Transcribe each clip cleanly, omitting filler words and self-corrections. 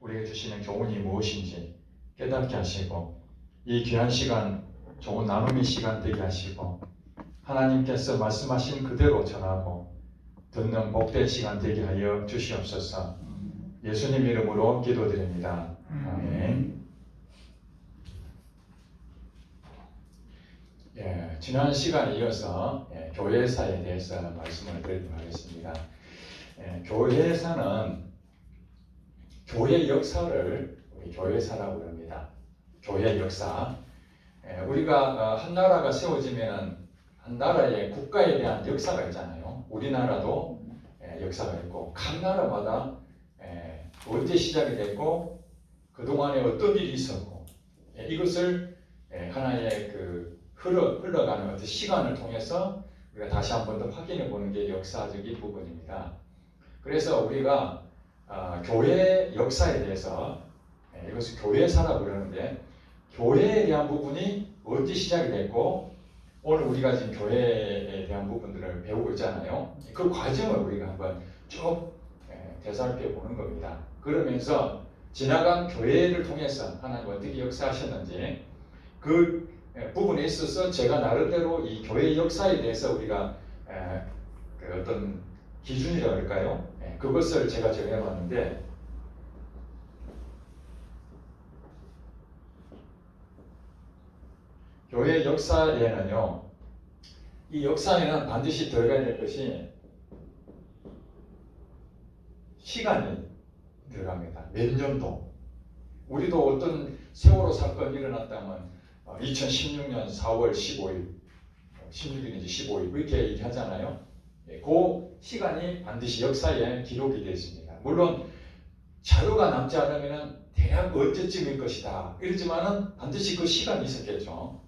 우리에게 주시는 교훈이 무엇인지 깨닫게 하시고 이 귀한 시간 좋은 나눔의 시간 되게 하시고 하나님께서 말씀하신 그대로 전하고 듣는 복된 시간 되게 하여 주시옵소서. 예수님 이름으로 기도드립니다. 아멘. 지난 시간에 이어서 교회사에 대해서 말씀을 드리도록 하겠습니다. 교회사는 교회 역사를 우리 교회사라고 합니다. 교회 역사. 우리가 한 나라가 세워지면 한 나라의 국가에 대한 역사가 있잖아요. 우리나라도 역사가 있고 각 나라마다 언제 시작이 됐고 그동안에 어떤 일이 있었고 이것을 하나의 흘러가는 어떤 시간을 통해서 우리가 다시 한 번 더 확인해 보는 게 역사적인 부분입니다. 그래서 우리가 교회 역사에 대해서 이것을 교회사라고 그러는데 교회에 대한 부분이 언제 시작이 됐고 오늘 우리가 지금 교회에 대한 부분들을 배우고 있잖아요. 그 과정을 우리가 한번 쭉 되살펴 보는 겁니다. 그러면서 지나간 교회를 통해서 하나님 어떻게 역사하셨는지 그 부분에 있어서 제가 나름대로 이 교회 역사에 대해서 우리가 어떤 기준이라고 할까요? 그것을 제가 정해봤는데 교회 역사에는요, 이 역사에는 반드시 들어가야 될 것이 시간이 들어갑니다. 몇 년도. 우리도 어떤 세월호 사건이 일어났다면 2016년 4월 15일, 16일인지 15일 이렇게 얘기하잖아요. 그 시간이 반드시 역사에 기록이 되어 있습니다. 물론 자료가 남지 않으면 대략 언제쯤일 것이다 이러지만은 반드시 그 시간이 있었겠죠.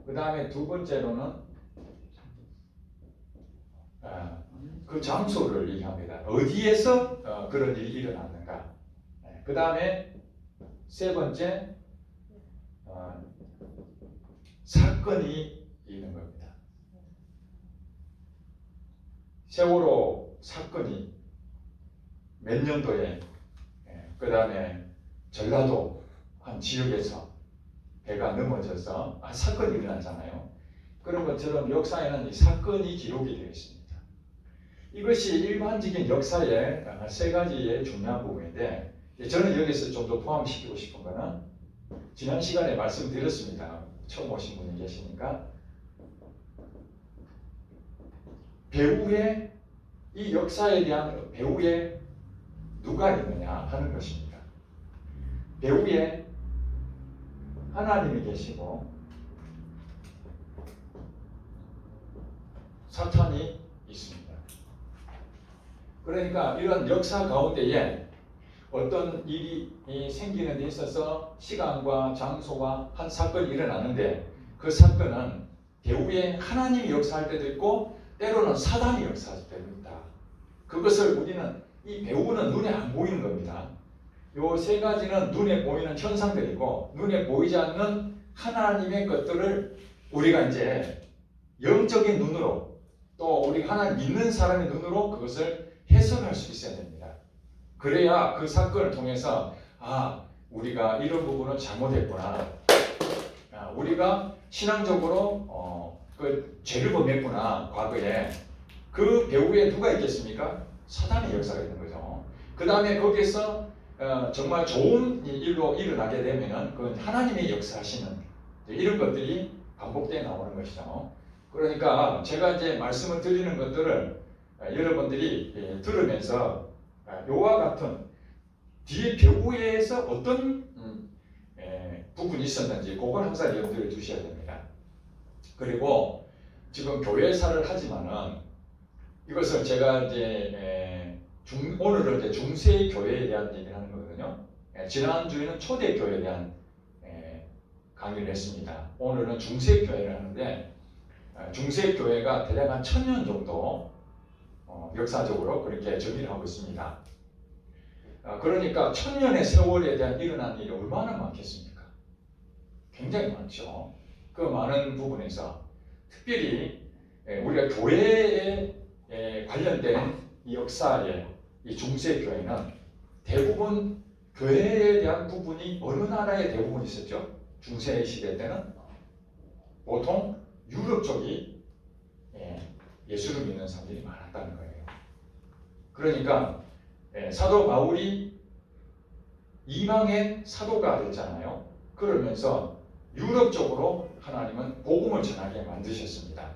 그 다음에 두 번째로는 그 장소를 얘기합니다. 어디에서 그런 일이 일어났는가. 그 다음에 세 번째 사건이 있는 겁니다. 세월호 사건이 몇 년도에 그 다음에 전라도 한 지역에서 배가 넘어져서 사건이 일어났잖아요. 그런 것처럼 역사에는 이 사건이 기록이 되어 있습니다. 이것이 일반적인 역사의 세 가지의 중요한 부분인데 저는 여기서 좀 더 포함시키고 싶은 것은 지난 시간에 말씀드렸습니다. 처음 오신 분이 계시니까 배후에 이 역사에 대한 배후에 누가 있느냐 하는 것입니다. 배후에 하나님이 계시고 사탄이 있습니다. 그러니까 이런 역사 가운데에 어떤 일이 생기는 데 있어서 시간과 장소와 한 사건이 일어나는데 그 사건은 배후에 하나님이 역사할 때도 있고 때로는 사단이 역사할 때도 있다. 그것을 우리는 이 배후는 눈에 안 보이는 겁니다. 요 세 가지는 눈에 보이는 현상들이고 눈에 보이지 않는 하나님의 것들을 우리가 이제 영적인 눈으로 또 우리 하나님 믿는 사람의 눈으로 그것을 해석할 수 있어야 됩니다. 그래야 그 사건을 통해서 우리가 이런 부분은 잘못했구나. 우리가 신앙적으로 그 죄를 범했구나. 과거에 그 배후에 누가 있겠습니까? 사단의 역사가 있는 거죠. 그 다음에 거기에서 정말 좋은 일로 일어나게 되면은 그건 하나님의 역사하시는 이런 것들이 반복되어 나오는 것이죠. 그러니까 제가 이제 말씀을 드리는 것들을 여러분들이 들으면서 요와 같은 뒤에 배후에서 어떤 부분이 있었는지 그걸 항상 염두에 두셔야 됩니다. 그리고 지금 교회사를 하지만은 이것을 제가 이제 오늘은 이제 중세 교회에 대한 얘기를 하는 거거든요. 지난주에는 초대 교회에 대한 강의를 했습니다. 오늘은 중세 교회를 하는데 중세 교회가 대략 한 1000년 정도 역사적으로 그렇게 정의를 하고 있습니다. 그러니까 1000년의 세월에 대한 일어난 일이 얼마나 많겠습니까? 굉장히 많죠. 그 많은 부분에서 특별히 우리가 교회에 관련된 이 역사의 이 중세 교회는 대부분 교회에 대한 부분이 어느 나라에 대부분 있었죠? 중세 시대 때는 보통 유럽 쪽이 예수를 믿는 사람들이 많았다는 거예요. 그러니까 사도 바울이 이방의 사도가 됐잖아요. 그러면서 유럽 쪽으로 하나님은 복음을 전하게 만드셨습니다.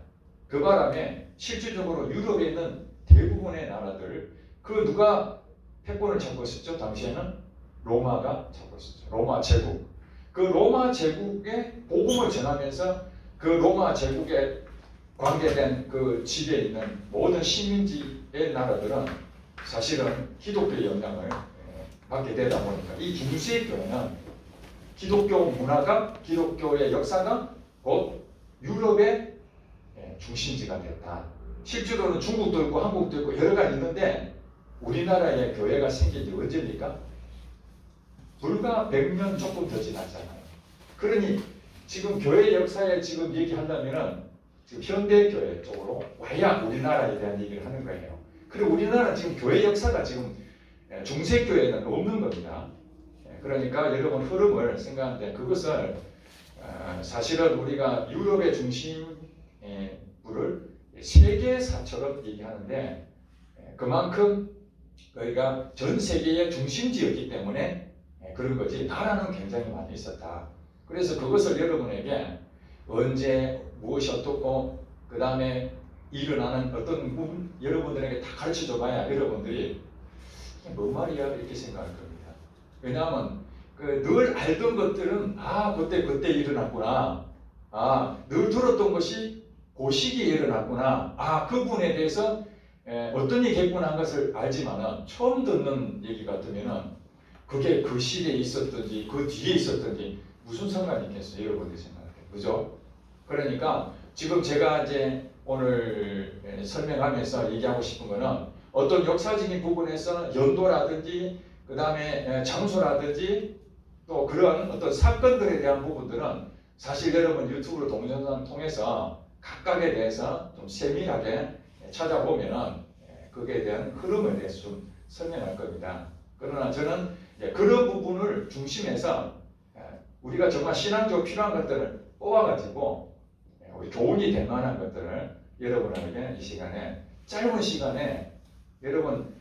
그 바람에 실질적으로 유럽에 있는 대부분의 나라들, 그 누가 패권을 잡고 있었죠? 당시에는 로마가 잡고 있었죠. 로마 제국. 그 로마 제국에 복음을 전하면서 그 로마 제국에 관계된 그 지대에 있는 모든 식민지의 나라들은 사실은 기독교의 영향을 받게 되다 보니까 이 중세 교회는 기독교 문화가, 기독교의 역사가 곧 유럽의 중심지가 됐다. 실제로는 중국도 있고 한국도 있고 여러 가지 있는데 우리나라에 교회가 생긴 지 언제입니까? 불과 100년 조금 더 지났잖아요. 그러니 지금 교회 역사에 지금 얘기하려면은 지금 현대 교회 쪽으로 와야 우리나라에 대한 얘기를 하는 거예요. 그리고 우리나라 지금 교회 역사가 지금 중세 교회는 없는 겁니다. 그러니까 여러분 흐름을 생각하는데 그것을 사실은 우리가 유럽의 중심부를 세계사처럼 얘기하는데 그만큼 저희가 전 세계의 중심지였기 때문에 그런 거지 나라는 굉장히 많이 있었다. 그래서 그것을 여러분에게 언제 무엇이 어떻고 그 다음에 일어나는 어떤 부분 여러분들에게 다 가르쳐줘 봐야 여러분들이 뭔 말이야 이렇게 생각할 겁니다. 왜냐하면 늘 알던 것들은 그때 일어났구나. 늘 들었던 것이 그 시기에 일어났구나. 그 부분에 대해서 어떤 얘기 했구나 한 것을 알지만은 처음 듣는 얘기 같으면은 그게 그 시대에 있었든지 그 뒤에 있었든지 무슨 상관이 있겠어요? 여러분들이 생각할 때. 그죠? 그러니까 지금 제가 이제 오늘 설명하면서 얘기하고 싶은 거는 어떤 역사적인 부분에서 연도라든지 그 다음에 장소라든지 또 그런 어떤 사건들에 대한 부분들은 사실 여러분 유튜브로 동영상 통해서 각각에 대해서 좀 세밀하게 찾아보면은 그에 대한 흐름에 대해서 좀 설명할 겁니다. 그러나 저는 그런 부분을 중심해서 우리가 정말 신앙적으로 필요한 것들을 뽑아가지고 우리 교훈이 될 만한 것들을 여러분에게 이 시간에 짧은 시간에 여러분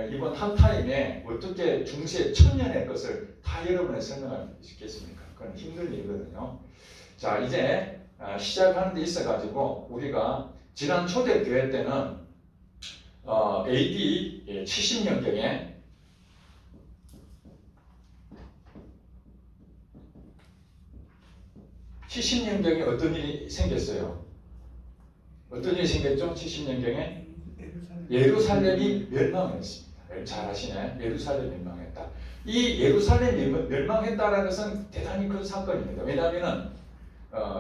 이번 한 타임에 어떻게 중세 천년의 것을 다 여러분에 설명할 수 있겠습니까? 그건 힘든 일이거든요. 자 이제 시작하는 데 있어가지고 우리가 지난 초대교회 때는 AD 70년경에 어떤 일이 생겼어요? 어떤 일이 생겼죠? 70년경에 예루살렘이 멸망했습니다. 잘 아시네. 예루살렘이 멸망했다. 이 예루살렘이 멸망했다라는 것은 대단히 큰 사건입니다. 왜냐하면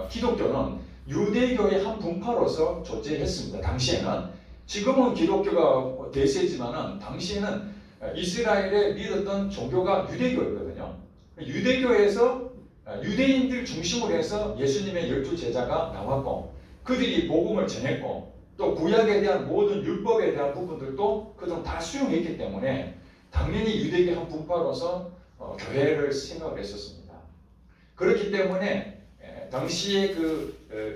기독교는 유대교의 한 분파로서 존재했습니다. 당시에는 지금은 기독교가 대세지만은 당시에는 이스라엘에 믿었던 종교가 유대교였거든요. 유대교에서 유대인들 중심으로 해서 예수님의 12제자가 나왔고 그들이 복음을 전했고 또 구약에 대한 모든 율법에 대한 부분들도 그들은 다 수용했기 때문에 당연히 유대교 한 분파로서 교회를 생각을 했었습니다. 그렇기 때문에 당시에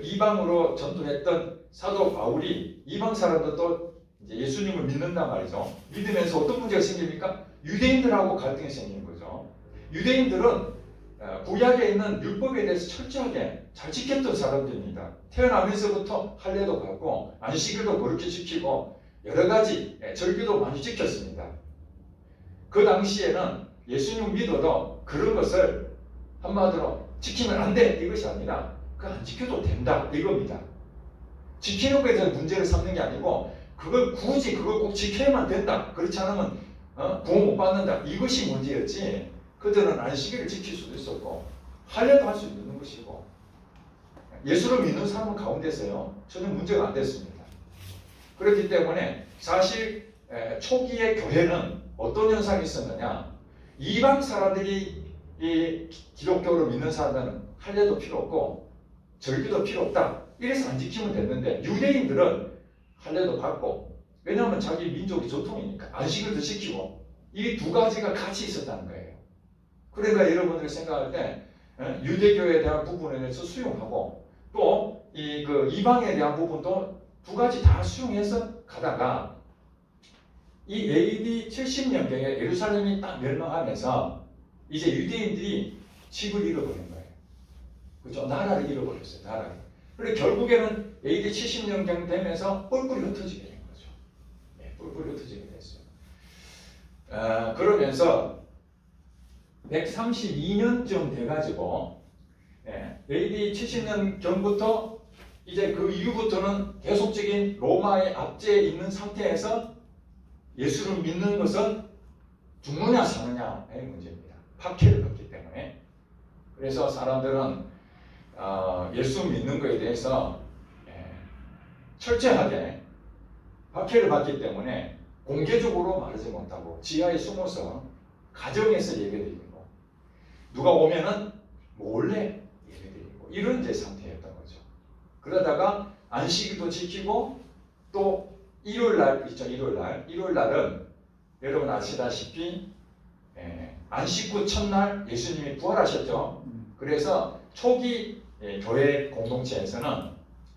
이방으로 전도했던 사도 바울이 이방 사람들도 이제 예수님을 믿는단 말이죠. 믿으면서 어떤 문제가 생깁니까? 유대인들하고 갈등이 생기는 거죠. 유대인들은 구약에 있는 율법에 대해서 철저하게 잘 지켰던 사람들입니다. 태어나면서부터 할례도 받고 안식일도 그렇게 지키고 여러 가지 절기도 많이 지켰습니다. 그 당시에는 예수님 믿어도 그런 것을 한마디로 지키면 안 돼 이것이 아니라 그거 안 지켜도 된다 이겁니다. 지키는 것에 대해서 문제를 삼는 게 아니고 그걸 꼭 지켜야만 된다. 그렇지 않으면 구원 못 받는다. 이것이 문제였지. 그들은 안식일을 지킬 수도 있었고 할례도 할 수 있는 것이고 예수를 믿는 사람은 가운데서요 전혀 문제가 안 됐습니다. 그렇기 때문에 사실 초기의 교회는 어떤 현상이 있었느냐, 이방 사람들이 이 기독교를 믿는 사람들은 할례도 필요 없고 절기도 필요 없다 이래서 안 지키면 됐는데 유대인들은 할례도 받고 왜냐하면 자기 민족이 전통이니까 안식일도 지키고 이 두 가지가 같이 있었다는 거예요. 그러니까 여러분들이 생각할 때 유대교에 대한 부분에 대해서 수용하고 또 그 이방에 대한 부분도 두 가지 다 수용해서 가다가 이 AD 70년경에 예루살렘이 딱 멸망하면서 이제 유대인들이 집을 잃어버린 거예요. 그죠? 나라를 잃어버렸어요. 나라를. 그리고 결국에는 AD 70년경 되면서 뿔뿔이 흩어지게 된 거죠. 뿔뿔이 흩어지게 됐어요. 그러면서 132년쯤 돼가지고 AD 70년경부터 이제 그 이후부터는 계속적인 로마의 압제에 있는 상태에서 예수를 믿는 것은 죽느냐 사느냐의 문제입니다. 박해를 받기 때문에. 그래서 사람들은 예수 믿는 것에 대해서 철저하게 박해를 받기 때문에 공개적으로 말하지 못하고 지하에 숨어서 가정에서 예배드리고 누가 오면은 몰래 예배드리고 이런 제 상태였던 거죠. 그러다가 안식일도 지키고 또 일요일날 있죠. 일요일날은 여러분 아시다시피 안식 후 첫날 예수님이 부활하셨죠. 그래서 초기 교회 공동체에서는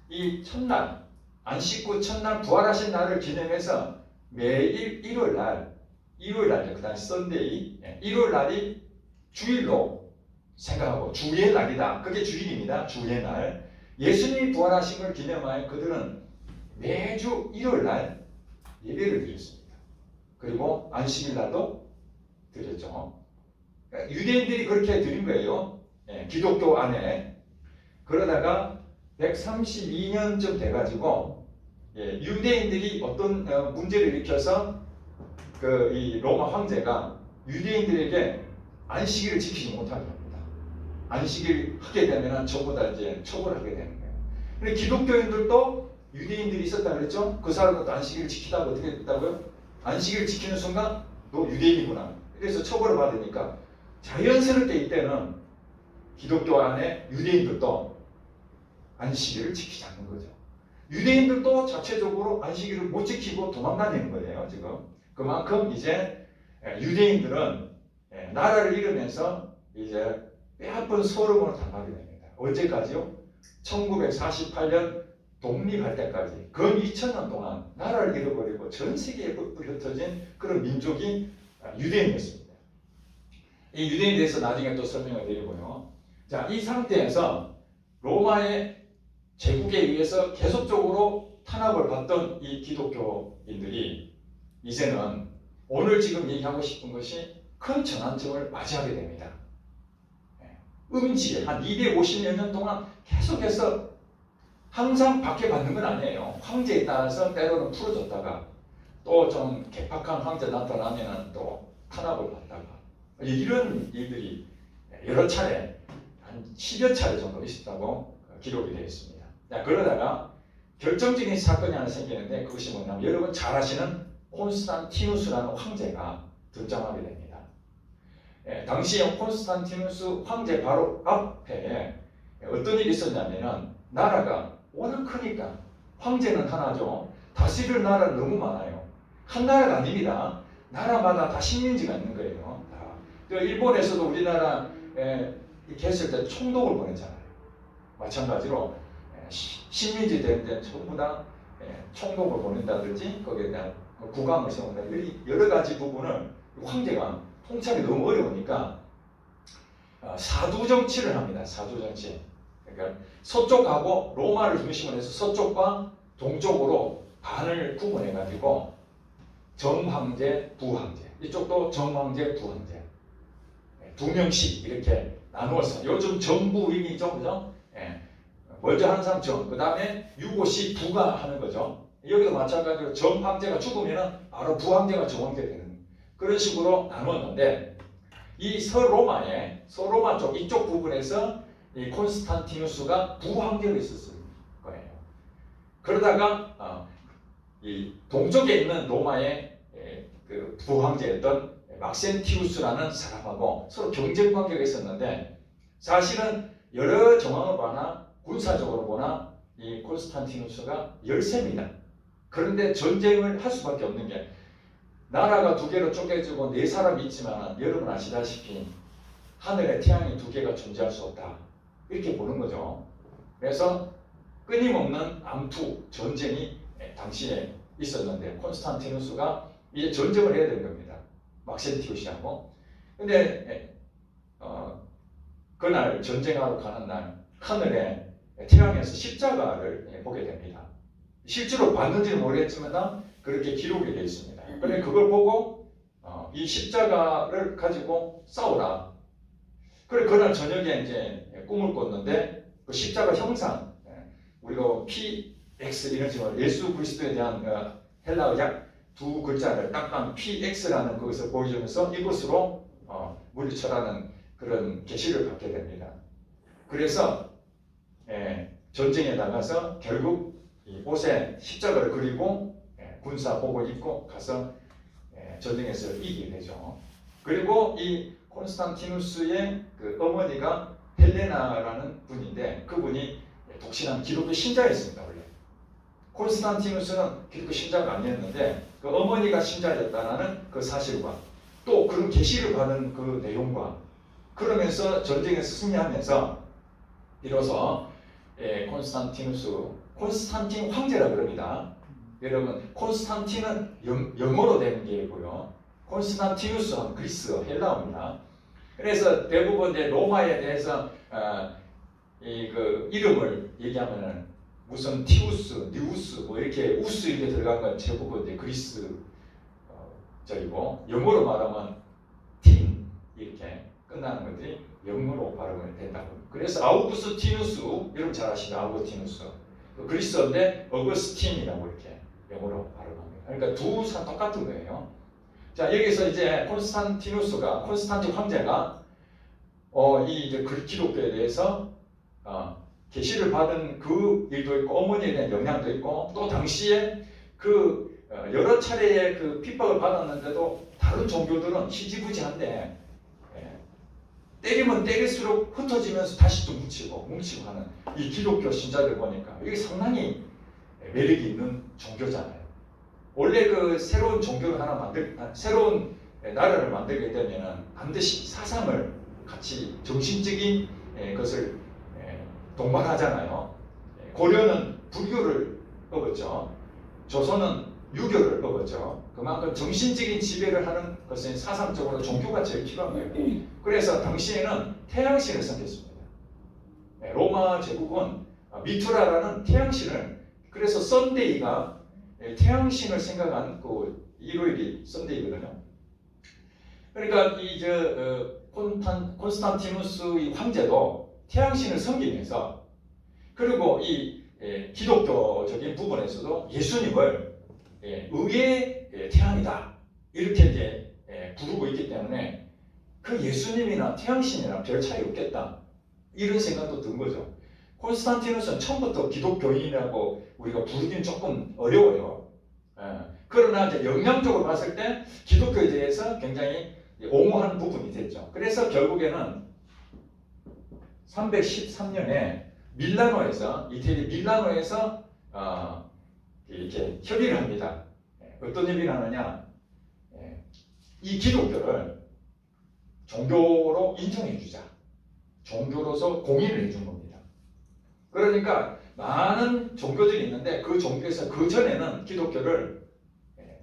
이 첫날 안식 후 첫날 부활하신 날을 기념해서 매일 일요일날 그 다음 썬데이 일요일날이 주일로 생각하고 주의 날이다. 그게 주일입니다. 주의 날. 예수님이 부활하신 걸 기념하여 그들은 매주 일요일날 예배를 드렸습니다. 그리고 안식일날도 드렸죠. 유대인들이 그렇게 드린 거예요. 기독교 안에. 그러다가 132년쯤 돼가지고 유대인들이 어떤 문제를 일으켜서 이 로마 황제가 유대인들에게 안식일을 지키지 못하게 합니다. 안식일 하게 되면 전부 다 이제 처벌하게 되는 거예요. 근데 기독교인들도 유대인들이 있었다 그랬죠? 그 사람들도 안식일을 지키다가 어떻게 됐다고요? 안식일을 지키는 순간 너 유대인이구나. 그래서 처벌을 받으니까 자연스럽게 이때는 기독교 안에 유대인들도 안식일을 지키지 않는 거죠. 유대인들도 자체적으로 안식일을 못 지키고 도망다니는 거예요. 지금 그만큼 이제 유대인들은 나라를 잃으면서 이제 빼앗은 소름을 당하게 됩니다. 언제까지요? 1948년 독립할 때까지 근 2000년 동안 나라를 잃어버리고 전 세계에 흩어진 그런 민족이 유대인이었습니다. 이 유대인에 대해서 나중에 또 설명을 드리고요. 자, 이 상태에서 로마의 제국에 의해서 계속적으로 탄압을 받던 이 기독교인들이 이제는 오늘 지금 얘기하고 싶은 것이 큰 전환점을 맞이하게 됩니다. 음지에 한 250여 년 동안 계속해서 항상 박해받는 건 아니에요. 황제에 따라서 때로는 풀어줬다가 또 좀 개팍한 황제 나타나면 또 탄압을 받다가 이런 일들이 여러 차례 한 10여 차례 정도 있었다고 기록이 되어 있습니다. 자, 그러다가 결정적인 사건이 하나 생기는데 그것이 뭐냐면 여러분 잘 아시는 콘스탄티누스라는 황제가 등장하게 됩니다. 당시에 콘스탄티누스 황제 바로 앞에 어떤 일이 있었냐면은 나라가 워낙 크니까 황제는 하나죠. 다스릴 나라는 너무 많아요. 한 나라가 아닙니다. 나라마다 다 식민지가 있는 거예요. 일본에서도 우리나라 이렇게 했을 때 총독을 보냈잖아요. 마찬가지로 식민지 될 때 전부 다 총독을 보낸다든지 거기에 대한 국왕을 세운다. 여러 가지 부분을 황제가 통찰이 너무 어려우니까 사두 정치를 합니다. 사두 정치. 그러니까 서쪽하고 로마를 중심으로 해서 서쪽과 동쪽으로 반을 구분해가지고 정황제, 부황제. 이쪽도 정황제, 부황제. 두 명씩 이렇게 나누어서 요즘 정부임이죠, 그죠? 먼저 하는 사람 정, 그 다음에 유고시 부가 하는 거죠. 여기도 마찬가지로 정황제가 죽으면 바로 부황제가 정황제 되는 그런 식으로 나누었는데 이 서로마 쪽 이쪽 부분에서 이 콘스탄티누스가 부황제로 있었을 거예요. 그러다가 이 동쪽에 있는 로마의 그 부황제였던 막센티우스라는 사람하고 서로 경쟁 관계가 있었는데 사실은 여러 정황을 보나 군사적으로 보나 이 콘스탄티누스가 열세입니다. 그런데 전쟁을 할 수밖에 없는 게 나라가 두 개로 쪼개지고 네 사람이 있지만 여러분 아시다시피 하늘에 태양이 두 개가 존재할 수 없다. 이렇게 보는 거죠. 그래서 끊임없는 암투, 전쟁이 당시에 있었는데 콘스탄티누스가 이제 전쟁을 해야 되는 겁니다. 막센티우스하고. 근데 그날 전쟁하러 가는 날 하늘에 태양에서 십자가를 보게 됩니다. 실제로 봤는지는 모르겠지만 그렇게 기록이 되어 있습니다. 그런데 그걸 보고 이 십자가를 가지고 싸우라. 그래 그날 저녁에 이제 꿈을 꿨는데 그 십자가 형상, 우리가 PX 이런 식으로 예수 그리스도에 대한 헬라어 약 두 글자를 딱딱 PX라는 것을 보여주면서 이것으로 물리쳐라는 그런 계시를 받게 됩니다. 그래서 전쟁에 나가서 결국 이 옷에 십자가를 그리고 군사복을 입고 가서 전쟁에서 이기게 되죠. 그리고 이 콘스탄티누스의 그 어머니가 헬레나라는 분인데 그분이 독실한 기독교 신자였습니다. 원래 콘스탄티누스는 기독교 신자가 아니었는데 그 어머니가 신자였다는 그 사실과 또 그런 계시를 받은 그 내용과 그러면서 전쟁에서 승리하면서 비로소 콘스탄틴 황제라 그럽니다. 여러분 콘스탄틴은 영어로 되는 게고요. 콘스탄티누스는 그리스 헬라어입니다. 그래서 대부분 이제 로마에 대해서 그 이름을 얘기하면은 무슨 티우스, 뉴스 뭐 이렇게 우스 이렇게 들어간 건 대부분 이제 그리스 적이고 영어로 말하면 틴 이렇게 끝나는 것들이 영어로 발음이 된다고. 그래서 아우구스티누스 여러분 잘 아시죠? 아우구스티누스 그리스어인데 어거스틴이라고 이렇게 영어로 발음합니다. 그러니까 두 사람 똑같은 거예요. 자 여기서 이제 콘스탄틴 황제가 이 이제 기독교에 대해서 계시를 받은 그 일도 있고 어머니에 대한 영향도 있고 또 당시에 그 여러 차례의 그 핍박을 받았는데도 다른 종교들은 희지부지한데 때리면 때릴수록 흩어지면서 다시 또 뭉치고 하는 이 기독교 신자들 보니까 이게 상당히 매력이 있는 종교잖아요. 원래 그 새로운 종교를 하나 새로운 나라를 만들게 되면 반드시 사상을 같이 정신적인 것을 동반하잖아요. 고려는 불교를 업었죠. 조선은 유교를 업었죠. 그만큼 정신적인 지배를 하는 것은 사상적으로 종교가 제일 필요한 거예요. 그래서 당시에는 태양신을 섬겼습니다. 로마 제국은 미투라라는 태양신을 그래서 썬데이가 태양신을 생각한 그 일요일이 썬데이거든요. 그러니까 이 콘스탄티누스 황제도 태양신을 섬기면서 그리고 이 기독교적인 부분에서도 예수님을 의의 태양이다 이렇게 이제 부르고 있기 때문에 그 예수님이나 태양신이나 별 차이 없겠다 이런 생각도 든 거죠. 콘스탄티누스는 처음부터 기독교인이라고 우리가 부르긴 조금 어려워요. 그러나 이제 영향적으로 봤을 때 기독교에 대해서 굉장히 옹호하는 부분이 됐죠. 그래서 결국에는 313년에 이태리 밀라노에서 이렇게 협의를 합니다. 어떤 협의를 하느냐? 이 기독교를 종교로 인정해 주자. 종교로서 공인을 해준 겁니다. 그러니까 많은 종교들이 있는데 그 종교에서 그 전에는 기독교를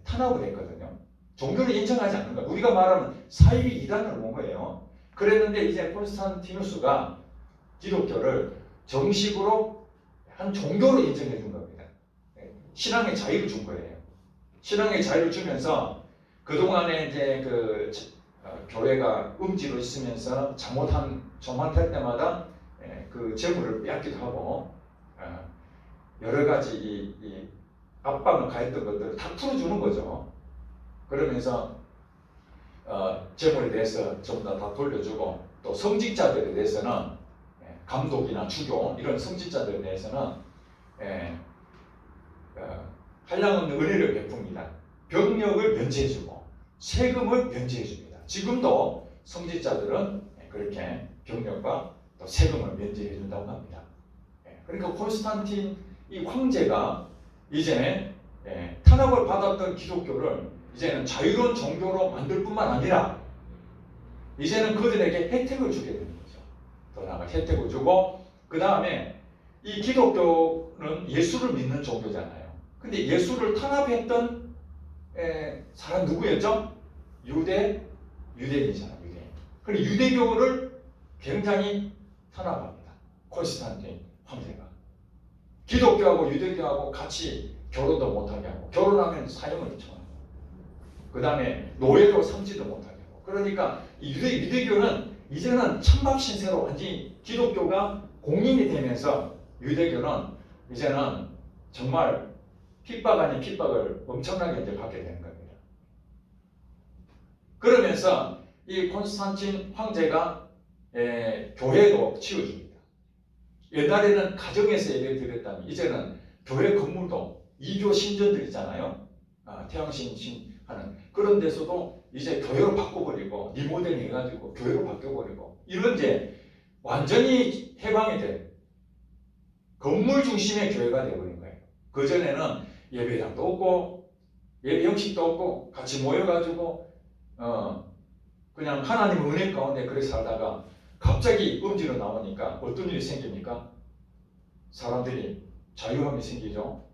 탄압을 했거든요. 종교를 인정하지 않는 거예요. 우리가 말하면 사이비 이단을 본 거예요. 그랬는데 이제 콘스탄티누스가 기독교를 정식으로 한 종교로 인정해 준 겁니다. 신앙의 자유를 준 거예요. 신앙의 자유를 주면서 그동안에 이제 그 교회가 음지로 있으면서 잘못할 때마다 그 재물을 빼앗기도 하고 여러 가지 이 압박을 가했던 것들을 다 풀어주는 거죠. 그러면서 재물에 대해서 전부 다 돌려주고 또 성직자들에 대해서는 감독이나 주교 이런 성직자들에 대해서는 한량없는 은혜를 베풉니다. 병력을 면제해주고 세금을 면제해줍니다. 지금도 성직자들은 그렇게 병력과 또 세금을 면제해준다고 합니다. 그러니까 콘스탄틴 이 황제가 이제 탄압을 받았던 기독교를 이제는 자유로운 종교로 만들 뿐만 아니라 이제는 그들에게 혜택을 주게 되는 거죠. 더 나아가 혜택을 주고 그 다음에 이 기독교는 예수를 믿는 종교잖아요. 근데 예수를 탄압했던 사람 누구였죠? 유대인이잖아요. 유대인. 그리고 유대교를 굉장히 탄압합니다. 콘스탄틴 황제가. 기독교하고 유대교하고 같이 결혼도 못하게 하고 결혼하면 사형을 요청하고 그 다음에 노예로 삼지도 못하게 하고 그러니까 유대교는 이제는 찬밥 신세로 완전히 기독교가 공인이 되면서 유대교는 이제는 정말 핍박 아닌 핍박을 엄청나게 이제 받게 되는 겁니다. 그러면서 이 콘스탄틴 황제가 교회도 치워줍니다. 옛날에는 가정에서 예배를 드렸다면 이제는 교회 건물도 이교 신전들 있잖아요. 태양신 하는 그런 데서도 이제 교회로 바꿔버리고 리모델링 해가지고 교회로 바뀌어버리고 이런 이제 완전히 해방이 된 건물 중심의 교회가 되어버린 거예요. 그전에는 예배당도 없고 예배 형식도 없고 같이 모여가지고 그냥 하나님 은혜 가운데 그렇게 살다가 갑자기 음지로 나오니까 어떤 일이 생깁니까? 사람들이 자유함이 생기죠.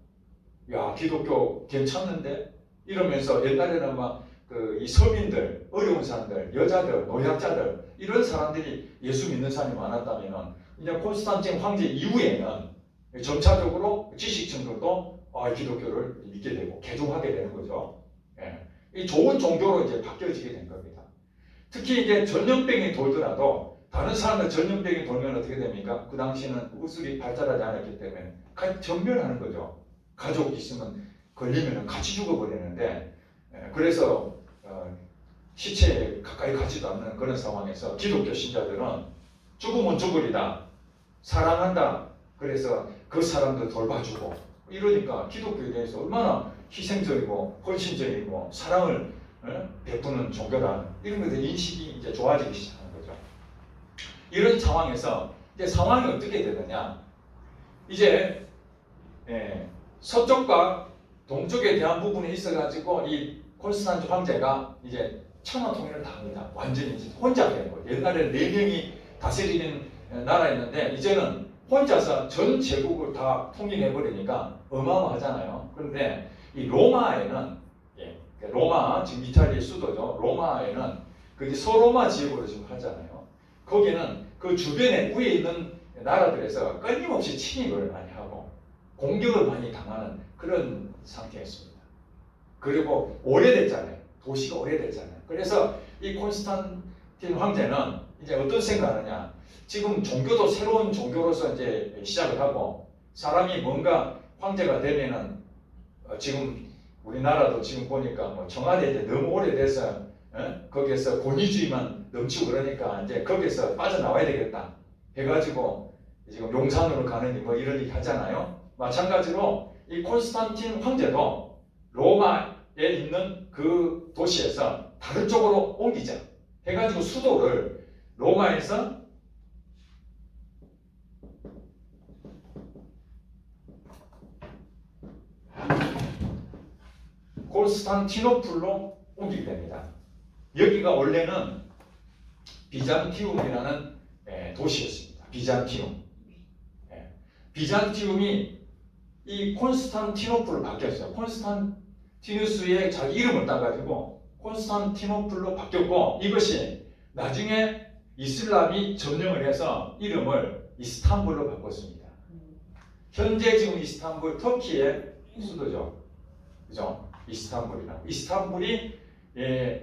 야, 기독교 괜찮는데? 이러면서 옛날에는 막 이 서민들, 어려운 사람들, 여자들, 노약자들 이런 사람들이 예수 믿는 사람이 많았다면 이제 콘스탄틴 황제 이후에는 점차적으로 지식층들도 기독교를 믿게 되고 개종하게 되는 거죠. 이 좋은 종교로 이제 바뀌어지게 된 겁니다. 특히 이제 전염병이 돌더라도 다른 사람들 전염병이 돌면 어떻게 됩니까? 그 당시에는 의술이 발달하지 않았기 때문에 전멸하는 거죠. 가족 있으면 걸리면 같이 죽어버리는데 그래서 시체에 가까이 가지도 않는 그런 상황에서 기독교 신자들은 죽으면 죽으리다 사랑한다 그래서 그 사람들 돌봐주고 이러니까 기독교에 대해서 얼마나 희생적이고 헌신적이고 사랑을 베푸는 종교다 이런 것에 인식이 이제 좋아지기 시작하는 거죠. 이런 상황에서 이제 상황이 어떻게 되느냐 이제 서쪽과 동쪽에 대한 부분이 있어가지고 이 콘스탄틴 황제가 이제 천하 통일을 다 합니다. 완전히 이제 혼자 되는 거예요. 옛날에는 4명이 다스리는 나라였는데 이제는 혼자서 전 제국을 다 통일해버리니까 어마어마하잖아요. 그런데 이 로마에는 로마 지금 이탈리아 수도죠. 로마에는 그게 서로마 지역으로 지금 하잖아요. 거기는 그 주변에 위에 있는 나라들에서 끊임없이 침입을 많이 하고 공격을 많이 당하는 그런 상태였습니다. 그리고 오래됐잖아요. 도시가 오래됐잖아요. 그래서 이 콘스탄틴 황제는 이제 어떤 생각을 하느냐. 지금 종교도 새로운 종교로서 이제 시작을 하고 사람이 뭔가 황제가 되면은 지금 우리나라도 지금 보니까 뭐 청와대 이제 너무 오래돼서 거기에서 권위주의만 넘치고 그러니까 이제 거기에서 빠져나와야 되겠다 해가지고 지금 용산으로 가느니 뭐 이런 얘기 하잖아요. 마찬가지로 이 콘스탄틴 황제도 로마에 있는 그 도시에서 다른 쪽으로 옮기자 해가지고 수도를 로마에서 콘스탄티노플로 옮기게 됩니다. 여기가 원래는 비잔티움이라는 도시였습니다. 비잔티움. 비잔티움이 이 콘스탄티노플로 바뀌었어요. 콘스탄티누스의 자기 이름을 따가지고 콘스탄티노플로 바뀌었고 이것이 나중에 이슬람이 점령을 해서 이름을 이스탄불로 바꿨습니다. 현재 지금 이스탄불 터키의 수도죠. 그죠? 이스탄불이라고. 이스탄불이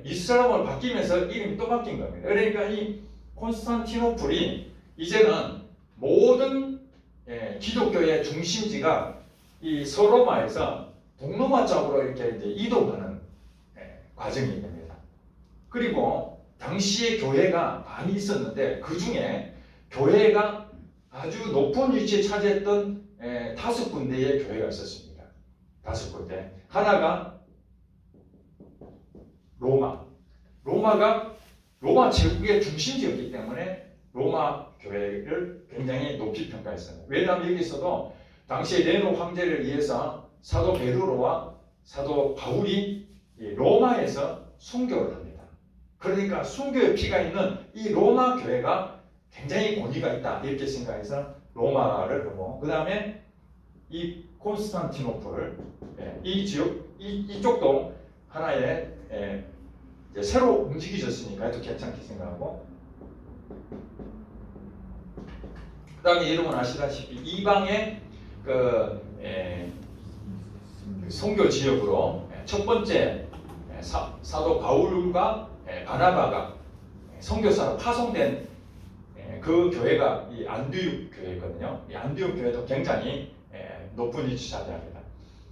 이슬람으로 바뀌면서 이름이 또 바뀐 겁니다. 그러니까 이 콘스탄티노플이 이제는 모든 기독교의 중심지가 이 서로마에서 동로마 쪽으로 이렇게 이제 이동하는 과정이 됩니다. 그리고 당시에 교회가 많이 있었는데 그 중에 교회가 아주 높은 위치에 차지했던 5군데의 교회가 있었습니다. 5군데. 하나가 로마가 로마 제국의 중심지였기 때문에 로마 교회를 굉장히 높이 평가했습니다. 왜냐하면 여기서도 당시에 네로 황제를 위해서 사도 베드로와 사도 바울이 로마에서 순교를 합니다. 그러니까 순교의 피가 있는 이 로마 교회가 굉장히 권위가 있다 이렇게 생각해서 로마를 보고 그 다음에 이 콘스탄티노플 이 지역 이쪽도 하나의 이제 새로 움직이졌으니까 해도 괜찮게 생각하고 그 다음에 여러분 아시다시피 이방의 그 선교 지역으로 첫 번째 사도 바울과 바나바가 선교사로 파송된 그 교회가 이 안디옥 교회거든요. 이 안디옥 교회도 굉장히 높은 위치 차지합니다.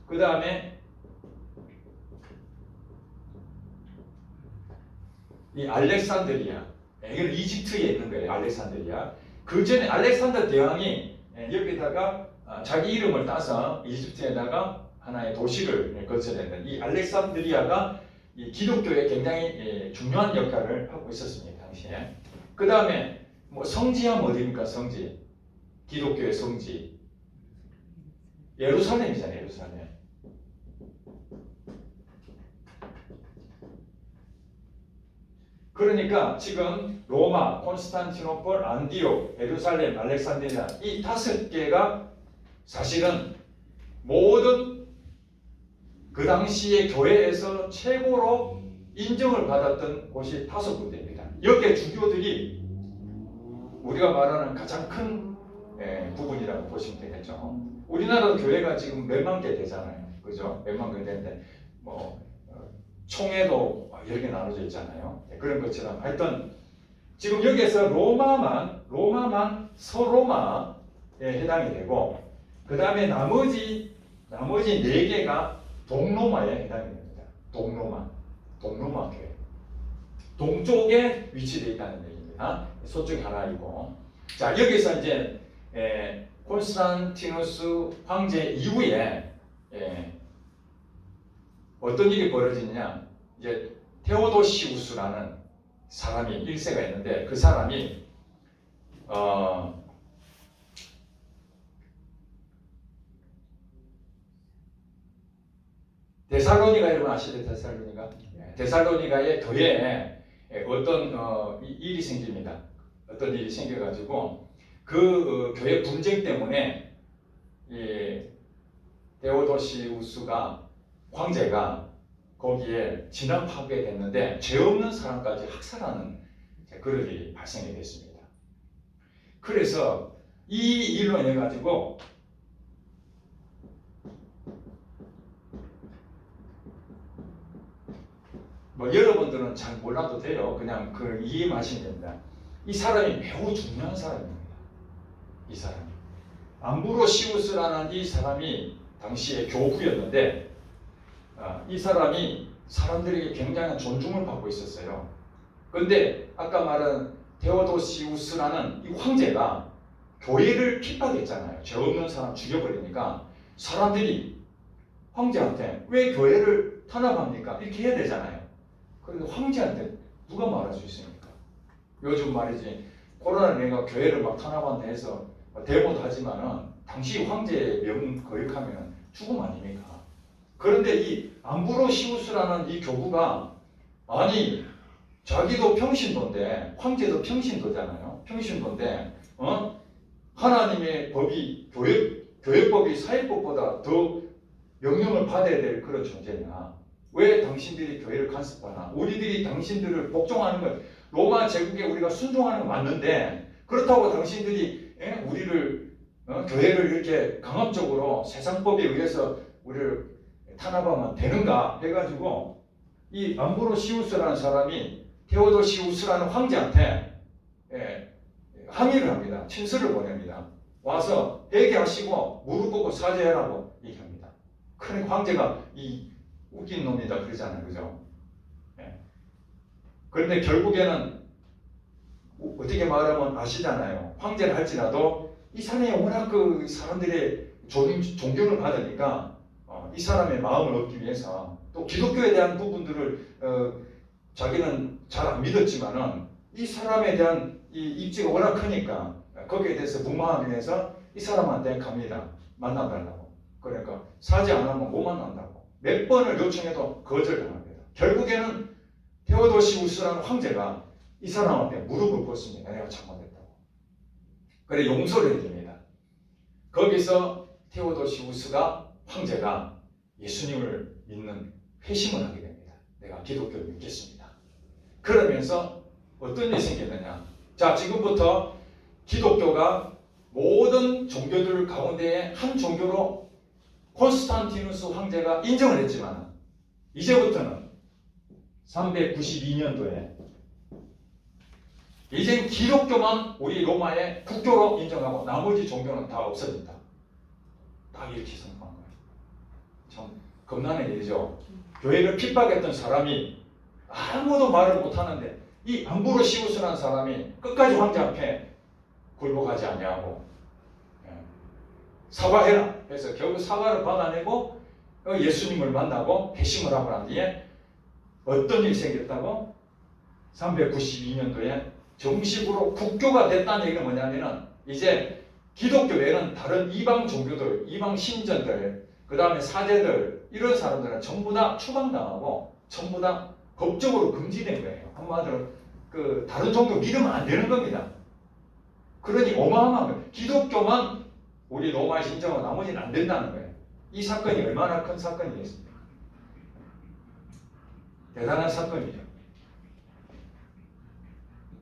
그 다음에 이 알렉산드리아, 이건 이집트에 있는 거예요. 알렉산드리아. 그 전에 알렉산더 대왕이 여기다가 자기 이름을 따서 이집트에다가 하나의 도시를 건설했는 이 알렉산드리아가 이 기독교에 굉장히 중요한 역할을 하고 있었습니다. 당시에. 그 다음에 뭐 성지하면 어디입니까? 성지. 기독교의 성지. 예루살렘이잖아요. 예루살렘. 그러니까 지금 로마, 콘스탄티노플, 안디옥, 예루살렘, 알렉산드리아 이 5개가 사실은 모든 그 당시의 교회에서 최고로 인정을 받았던 곳이 5군데입니다. 여기에 주교들이 우리가 말하는 가장 큰 부분이라고 보시면 되겠죠. 우리나라도 교회가 지금 몇만 개 되잖아요. 그죠? 몇만 개 되는데 뭐 총회도 여러 개 나눠져 있잖아요. 그런 것처럼 하여튼 지금 여기에서 로마만 서로마에 해당이 되고 그 다음에 나머지 4개가 동로마에 해당이 됩니다. 동로마 교회. 동쪽에 위치되어 있다는 얘기입니다. 서쪽이 하나이고. 자, 여기서 이제 콘스탄티누스 황제 이후에 어떤 일이 벌어지냐? 이제 테오도시우스라는 사람이 1세가 있는데 그 사람이 데살로니가 여러분 아시죠? 데살로니가의 교회에 어떤 일이 생깁니다. 어떤 일이 생겨가지고 그 교회 분쟁 때문에 이 데오도시우스가 황제가 거기에 진압하게 됐는데 죄 없는 사람까지 학살하는 그런 일이 발생이 됐습니다. 그래서 이 일로 인해 가지고 뭐 여러분들은 잘 몰라도 돼요. 그냥 그 이해하시면 됩니다. 이 사람이 매우 중요한 사람입니다. 이 사람이 암브로시우스라는 이 사람이 당시에 교구였는데 이 사람이 사람들에게 굉장한 존중을 받고 있었어요. 그런데 아까 말한 테오도시우스라는 이 황제가 교회를 핍박했잖아요. 죄 없는 사람 죽여버리니까 사람들이 황제한테 왜 교회를 탄압합니까? 이렇게 해야 되잖아요. 그런데 황제한테 누가 말할 수 있습니까? 요즘 말이지 코로나19가 교회를 막 탄압한다 해서 데모도 하지만은 당시 황제의 명 거역하면 죽음 아닙니까? 그런데 이 암브로시우스라는 이 교구가 아니 자기도 평신도인데 황제도 평신도잖아요. 평신도인데 하나님의 법이 교회법이 사회법보다 더 명령을 받아야 될 그런 존재냐? 왜 당신들이 교회를 간섭하나? 우리들이 당신들을 복종하는 것, 로마 제국에 우리가 순종하는 건 맞는데 그렇다고 당신들이 우리를 교회를 이렇게 강압적으로 세상법에 의해서 우리를 탄압하면 되는가 해가지고 이 암브로시우스라는 사람이 테오도시우스라는 황제한테 항의를 합니다. 친서를 보냅니다. 와서 회개하시고 무릎 꿇고 사죄하라고 얘기합니다. 그러니까 황제가 이 웃긴 놈이다 그러잖아요. 그죠? 그런데 결국에는 어떻게 말하면 아시잖아요. 황제를 할지라도 이 사람이 워낙 그 사람들의 존경을 받으니까 이 사람의 마음을 얻기 위해서 또 기독교에 대한 부분들을 자기는 잘 안 믿었지만은 이 사람에 대한 이 입지가 워낙 크니까 거기에 대해서 무마하기 위해서 이 사람한테 갑니다. 만나달라고. 그러니까 사죄 안 하면 못 만난다고. 몇 번을 요청해도 거절당합니다. 결국에는 테오도시우스라는 황제가 이 사람한테 무릎을 꿇습니다. 내가 잘못했다고. 그래 용서를 해줍니다. 거기서 테오도시우스가 황제가 예수님을 믿는 회심을 하게 됩니다. 내가 기독교를 믿겠습니다. 그러면서 어떤 일이 생겼느냐. 자, 지금부터 기독교가 모든 종교들 가운데 한 종교로 콘스탄티누스 황제가 인정을 했지만 이제부터는 392년도에 이젠 기독교만 우리 로마의 국교로 인정하고 나머지 종교는 다 없어진다. 딱 이렇게 선포한 거예요. 참 겁나는 일이죠. 교회를 핍박했던 사람이 아무도 말을 못하는데 이 암브로시우스라는 사람이 끝까지 황제 앞에 굴복하지 아니하고 사과해라. 그래서 결국 사과를 받아내고 예수님을 만나고 회심을 하고 난 뒤에 어떤 일이 생겼다고? 392년도에 정식으로 국교가 됐다는 얘기는 뭐냐면은 이제 기독교 외에는 다른 이방 종교들, 이방 신전들, 그 다음에 사제들 이런 사람들은 전부 다 추방당하고 전부 다 법적으로 금지된 거예요. 한마디로 그 다른 종교 믿으면 안 되는 겁니다. 그러니 어마어마한 거예요. 기독교만 우리 로마에서 인정하고 나머지는 안 된다는 거예요. 이 사건이 얼마나 큰 사건이겠습니까? 대단한 사건이죠.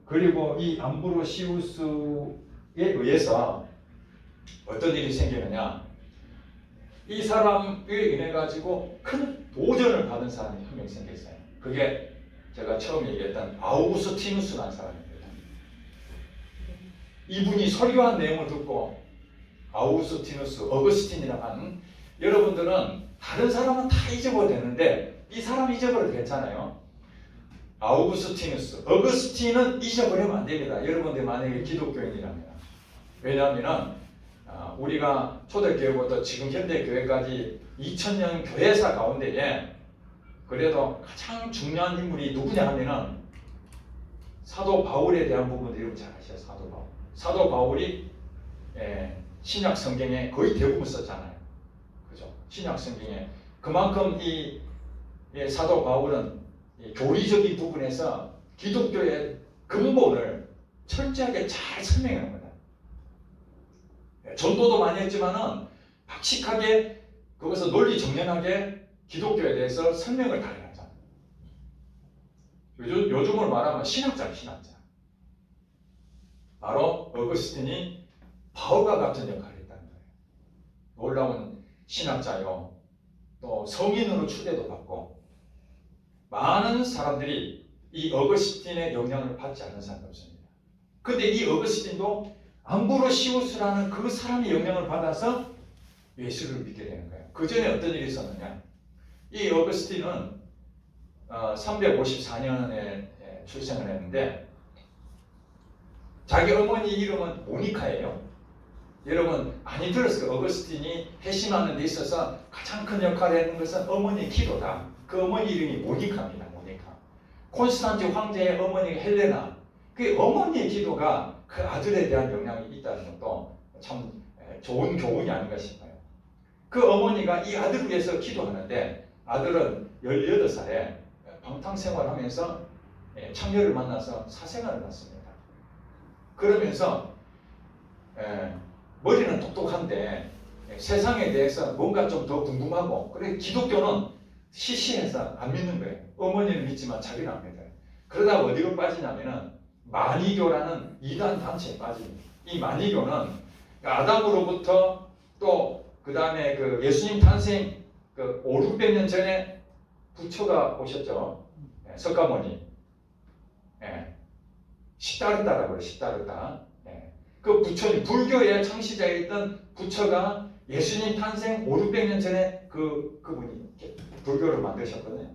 그리고 이 암브로시우스에 의해서 어떤 일이 생기느냐. 이 사람에 인해 가지고 큰 도전을 받은 사람이 한 명 생겼어요. 그게 제가 처음 얘기했던 아우구스티누스라는 사람입니다. 이분이 설교한 내용을 듣고 아우구스티누스, 어거스틴이라고 하는 여러분들은 다른 사람은 다 잊어버려도 되는데 이 사람 잊어버려도 괜찮아요. 아우구스티누스, 어거스틴은 잊어버리면 안 됩니다. 여러분들 만약에 기독교인이라면. 왜냐하면 우리가 초대교회부터 지금 현대교회까지 2000년 교회사 가운데에 그래도 가장 중요한 인물이 누구냐 하면은 사도 바울에 대한 부분들 여러분 잘 아시죠? 사도 바울. 사도 바울이 신약 성경에 거의 대부분 썼잖아요. 그죠? 신약 성경에 그만큼 이 사도 바울은 교리적인 부분에서 기독교의 근본을 철저하게 잘 설명하는 겁니다. 전도도 많이 했지만은 박식하게 그것을 논리 정연하게 기독교에 대해서 설명을 다 해놨잖아요. 요즘으로 말하면 신학자예요, 신학자. 바로 어거스틴이 바울과 같은 역할을 했다는 거예요. 놀라운 신학자요. 또 성인으로 추대도 받고 많은 사람들이 이 어거스틴의 영향을 받지 않는 사람이 없습니다. 근데 이 어거스틴도 암브로시우스라는 그 사람의 영향을 받아서 예수를 믿게 되는 거예요. 그 전에 어떤 일이 있었느냐? 이 어거스틴은 354년에 출생을 했는데 자기 어머니 이름은 모니카예요. 여러분 많이 들었을 거예요. 어거스틴이 회심하는 데 있어서 가장 큰 역할을 했는 것은 어머니의 기도다. 그 어머니 이름이 모니카입니다. 모니카. 콘스탄티 황제의 어머니가 헬레나. 그 어머니의 기도가 그 아들에 대한 영향이 있다는 것도 참 좋은 교훈이 아닌가 싶어요. 그 어머니가 이 아들을 위해서 기도하는데 아들은 18살에 방탕생활하면서 청녀를 만나서 사생활을 했습니다. 그러면서 머리는 똑똑한데 세상에 대해서 뭔가 좀 더 궁금하고 그래 기독교는 시시해서 안 믿는 거예요. 어머니는 믿지만 자기는 안 믿어요. 그러다가 어디로 빠지냐면은 마니교라는 이단 단체에 빠집니다. 이 마니교는 아담으로부터 또 그 다음에 그 예수님 탄생 그 500~600년 전에 부처가 오셨죠. 석가모니. 시다르다라고 해요. 시다르다. 그 부처님 불교의 창시자였던 부처가 예수님 탄생 500~600년 전에 그분이 불교를 만드셨거든요.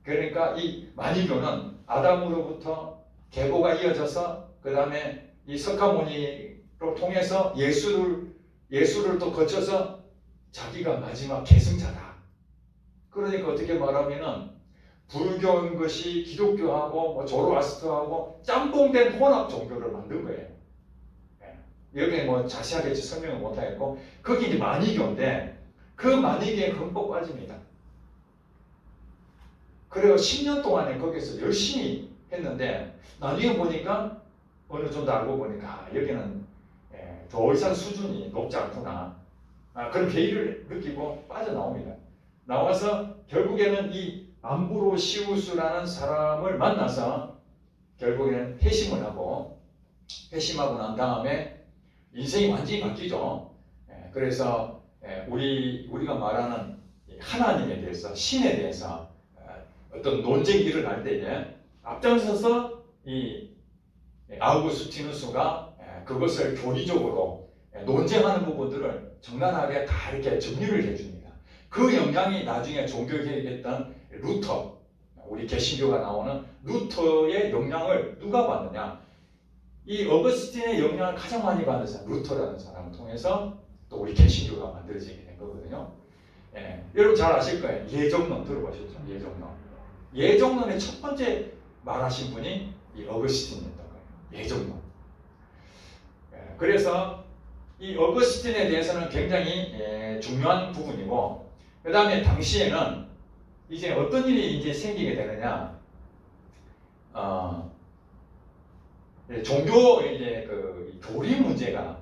그러니까 이 마니교는 아담으로부터 계보가 이어져서 그 다음에 이 석가모니로 통해서 예수를 또 거쳐서 자기가 마지막 계승자다. 그러니까 어떻게 말하면은 불교인 것이 기독교하고 뭐 조로아스터하고 짬뽕된 혼합 종교를 만든 거예요. 여기에 뭐 자세하게 설명을 못하겠고 거기 이제 마니교인데 그 마니교에 흠뻑 빠집니다. 그래서 10년 동안에 거기서 열심히 했는데 나중에 보니까 어느 정도 알고 보니까 여기는 더 이상 수준이 높지 않구나. 그런 괴이를 느끼고 빠져나옵니다. 나와서 결국에는 이 암브로시우스라는 사람을 만나서 결국에는 회심하고 난 다음에 인생이 완전히 바뀌죠. 그래서 우리가 말하는 하나님에 대해서, 신에 대해서 어떤 논쟁이 일어날 때에 앞장서서 이 아우구스티누스가 그것을 교리적으로 논쟁하는 부분들을 적나라하게 다 이렇게 정리를 해줍니다. 그 영향이 나중에 종교개혁했던 루터, 우리 개신교가 나오는 루터의 영향을 누가 받느냐? 이 어거스틴의 영향을 가장 많이 받은 사람, 루터라는 사람을 통해서 또 우리 개신교가 만들어지게 된 거거든요. 여러분 잘 아실 거예요. 예정론 들어보셨죠? 예정론의 첫 번째 말하신 분이 이 어거스틴이었던 거예요. 예정론. 그래서 이 어거스틴에 대해서는 굉장히 중요한 부분이고, 그 다음에 당시에는 이제 어떤 일이 이제 생기게 되느냐, 종교 이제 그 교리 문제가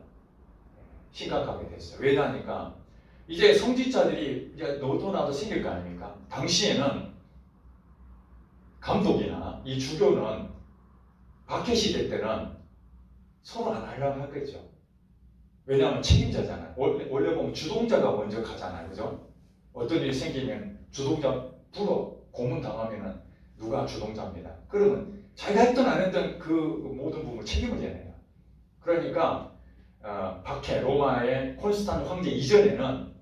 심각하게 됐어요. 왜냐하니까 이제 성직자들이 이제 너도 나도 생길 거 아닙니까? 당시에는 감독이나 이 주교는 박해시대 때는 서로 안 하려고 하겠죠. 왜냐하면 책임자잖아요. 원래 보면 주동자가 먼저 가잖아요. 그죠? 어떤 일이 생기면 주동자 불어 고문 당하면은 누가 주동자입니다. 그러면 자기가 했던 안 했던 그 모든 부분을 책임을 져야 돼요. 그러니까 박해 로마의 콘스탄 황제 이전에는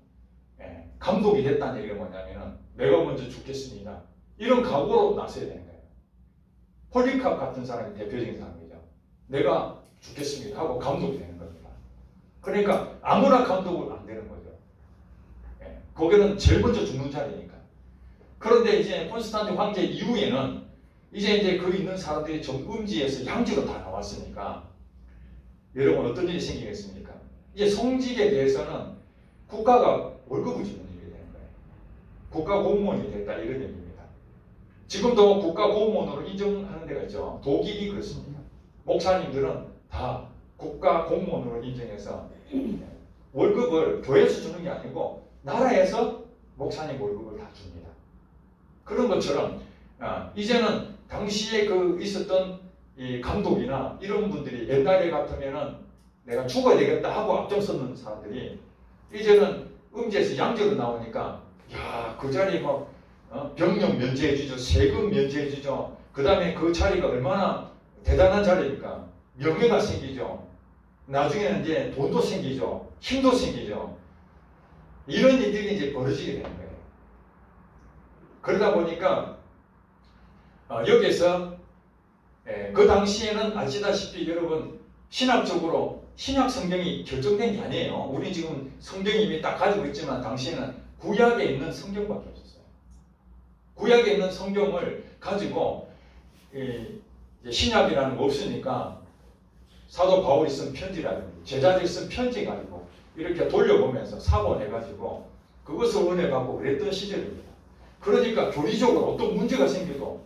감독이 됐다는 얘기가 뭐냐면은 내가 먼저 죽겠습니다. 이런 각오로 나서야 되는 거예요. 폴리캅 같은 사람이 대표적인 사람이죠. 내가 죽겠습니다 하고 감독이 되는 겁니다. 그러니까 아무나 감독은 안 되는 거죠. 거기는 제일 먼저 죽는 자리니까. 그런데 이제 콘스탄틴 황제 이후에는 이제 그 있는 사람들이 좀 음지에서 양지로 다 나왔으니까 여러분 어떤 일이 생기겠습니까? 이제 성직에 대해서는 국가가 월급을 주는 일이 되는 거예요. 국가 공무원이 됐다 이런 얘기입니다. 지금도 국가 공무원으로 인정하는 데가 있죠. 독일이 그렇습니다. 목사님들은 다 국가 공무원으로 인정해서 월급을 교회에서 주는 게 아니고 나라에서 목사님 월급을 다 줍니다. 그런 것처럼 이제는 당시에 그 있었던 이 감독이나 이런 분들이 옛날에 같으면은 내가 죽어야 되겠다 하고 앞장서는 사람들이 이제는 음지에서 양지로 나오니까 야, 그 자리 뭐 병력 면제해주죠, 세금 면제해주죠. 그 다음에 그 자리가 얼마나 대단한 자리니까 명예가 생기죠. 나중에는 이제 돈도 생기죠, 힘도 생기죠. 이런 일들이 이제 벌어지게 되는 거예요. 그러다 보니까 여기에서 그 당시에는 아시다시피 여러분 신학적으로 신약 성경이 결정된 게 아니에요. 우리 지금 성경이 이미 딱 가지고 있지만 당시에는 구약에 있는 성경밖에 없었어요. 구약에 있는 성경을 가지고 신약이라는 거 없으니까 사도 바울이 쓴 편지라든지 제자들이 쓴 편지 가지고 이렇게 돌려보면서 사본해가지고 그것을 은혜 받고 그랬던 시절입니다. 그러니까 교리적으로 어떤 문제가 생겨도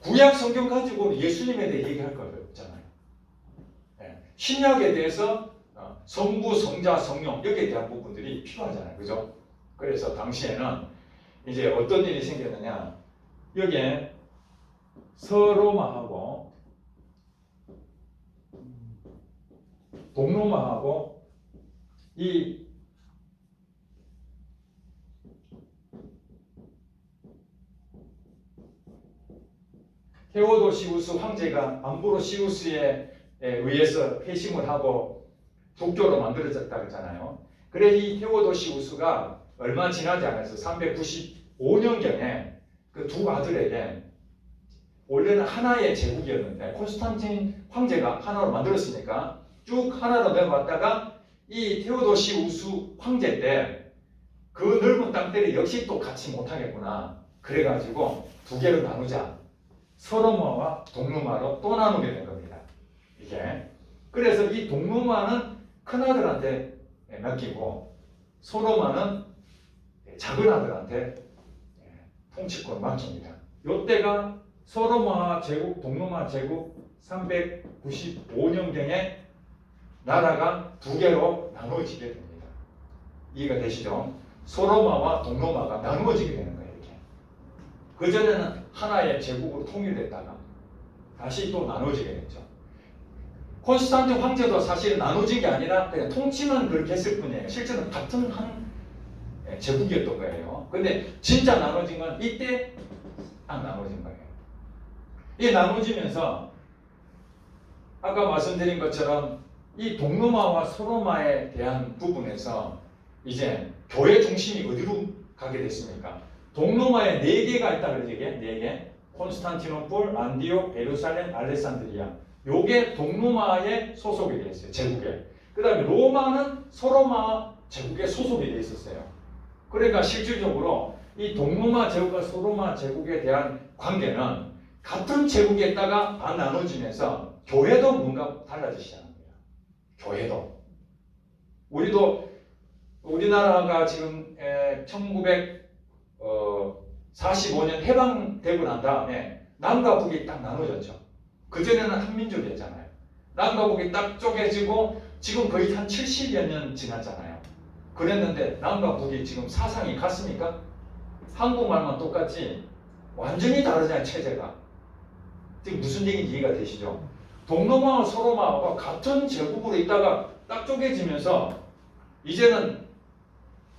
구약 성경 가지고 예수님에 대해 얘기할 거 없잖아요. 신약에 대해서 성부, 성자, 성령 여기에 대한 부분들이 필요하잖아요. 그죠? 그래서 당시에는 이제 어떤 일이 생겼느냐, 여기에 서로마하고 동로마하고 이 테오도시우스 황제가 암브로시우스에 의해서 회심을 하고 국교로 만들어졌다고 했잖아요. 그래 이 테오도시우스가 얼마 지나지 않아서 395년경에 그 두 아들에게 원래는 하나의 제국이었는데 콘스탄틴 황제가 하나로 만들었으니까 쭉 하나로 내려왔다가 이 테오도시우스 황제 때 그 넓은 땅들이 역시 또 같이 못하겠구나. 그래가지고 두 개로 나누자. 서로마와 동루마로 또 나누게 된 겁니다. 이게. 그래서 이 동루마는 큰아들한테 맡기고 서로마는 작은 아들한테 통치권 맡깁니다. 요때가 소로마 제국, 동로마 제국 395년경에 나라가 두 개로 나누어지게 됩니다. 이해가 되시죠? 소로마와 동로마가 나누어지게 되는 거예요. 이렇게. 그전에는 하나의 제국으로 통일됐다가 다시 또 나누어지게 됐죠. 콘스탄틴 황제도 사실 나눠진 게 아니라 그냥 통치만 그렇게 했을 뿐이에요. 실제는 같은 한 제국이었던 거예요. 근데 진짜 나눠진 건 이때 딱 나눠진 거예요. 이 나눠지면서 아까 말씀드린 것처럼 이 동로마와 소로마에 대한 부분에서 이제 교회 중심이 어디로 가게 됐습니까? 동로마에 4개가 있다 그러죠. 이게 4개. 콘스탄티노플, 안디옥, 예루살렘, 알렉산드리아. 요게 동로마에 소속이 되어 있어요. 제국에. 그 다음에 로마는 소로마 제국에 소속이 되어 있었어요. 그러니까 실질적으로 이 동로마 제국과 소로마 제국에 대한 관계는 같은 제국에 있다가 반 나눠지면서 교회도 뭔가 달라지기 시작합니다. 교회도. 우리나라가 지금 1945년 해방되고 난 다음에 남과 북이 딱 나눠졌죠. 그전에는 한민족이었잖아요. 남과 북이 딱 쪼개지고 지금 거의 한 70여 년 지났잖아요. 그랬는데 남과 북이 지금 사상이 같습니까? 한국말만 똑같지 완전히 다르잖아요. 체제가. 지금 무슨 얘기인지 이해가 되시죠? 동로마와 소로마가 같은 제국으로 있다가 딱 쪼개지면서 이제는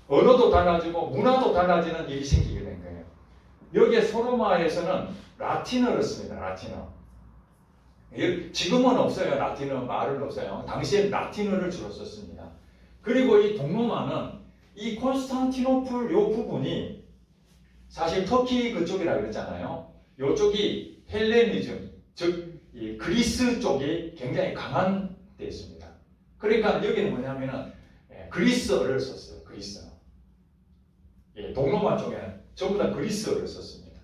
언어도 달라지고 문화도 달라지는 일이 생기게 된 거예요. 여기에 소로마에서는 라틴어를 씁니다. 라틴어. 지금은 없어요. 라틴어 말은 없어요. 당시에 라틴어를 주로 썼습니다. 그리고 이 동로마는 이 콘스탄티노플 요 부분이 사실 터키 그쪽이라 그랬잖아요. 요쪽이 헬레니즘, 즉 이 그리스 쪽이 굉장히 강한 데 있습니다. 그러니까 여기는 뭐냐면은 그리스어를 썼어요. 그리스어. 동로마 쪽에는 전부 다 그리스어를 썼습니다.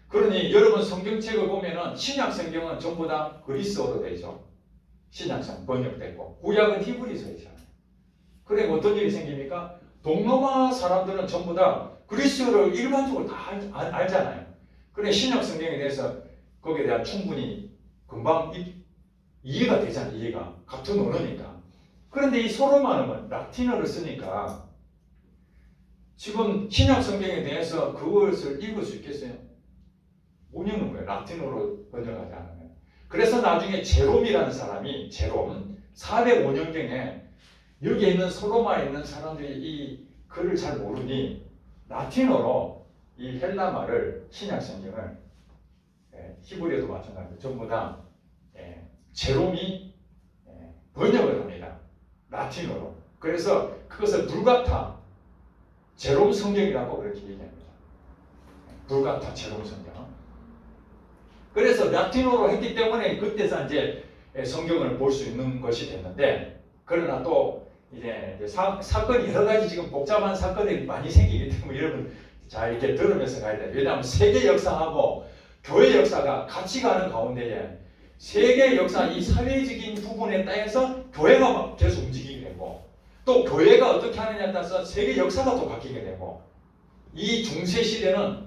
그러니 여러분 성경책을 보면은 신약 성경은 전부 다 그리스어로 되죠. 신약성 번역됐고 구약은 히브리서이잖아요. 그래 어떤 일이 생깁니까? 동로마 사람들은 전부 다 그리스어를 일반적으로 다 알잖아요. 그래 신약 성경에 대해서 거기에 대한 충분히 금방 이해가 되잖아요. 이해가 같은 언어니까. 그런데 이 소로마는 라틴어를 쓰니까 지금 신약 성경에 대해서 그것을 읽을 수 있겠어요? 못 읽는 거예요. 라틴어로 번역하지 않으면. 그래서 나중에 제롬이라는 사람이 제롬 405년경에 여기에 있는 소로마에 있는 사람들이 이 글을 잘 모르니 라틴어로 이 헬라말을 신약 성경을 히브리어도 마찬가지로 전부 다 제롬이 번역을 합니다. 라틴어로. 그래서 그것을 불가타 제롬 성경이라고 그렇게 얘기합니다. 불가타 제롬 성경. 그래서 라틴어로 했기 때문에 그때서 이제 성경을 볼 수 있는 것이 됐는데, 그러나 또 이제 사건이 여러 가지 지금 복잡한 사건이 많이 생기기 때문에 여러분 잘 이렇게 들으면서 가야 돼요. 왜냐하면 세계 역사하고 교회 역사가 같이 가는 가운데에 세계 역사 이 사회적인 부분에 따라서 교회가 막 계속 움직이게 되고 또 교회가 어떻게 하느냐에 따라서 세계 역사가 또 바뀌게 되고 이 중세 시대는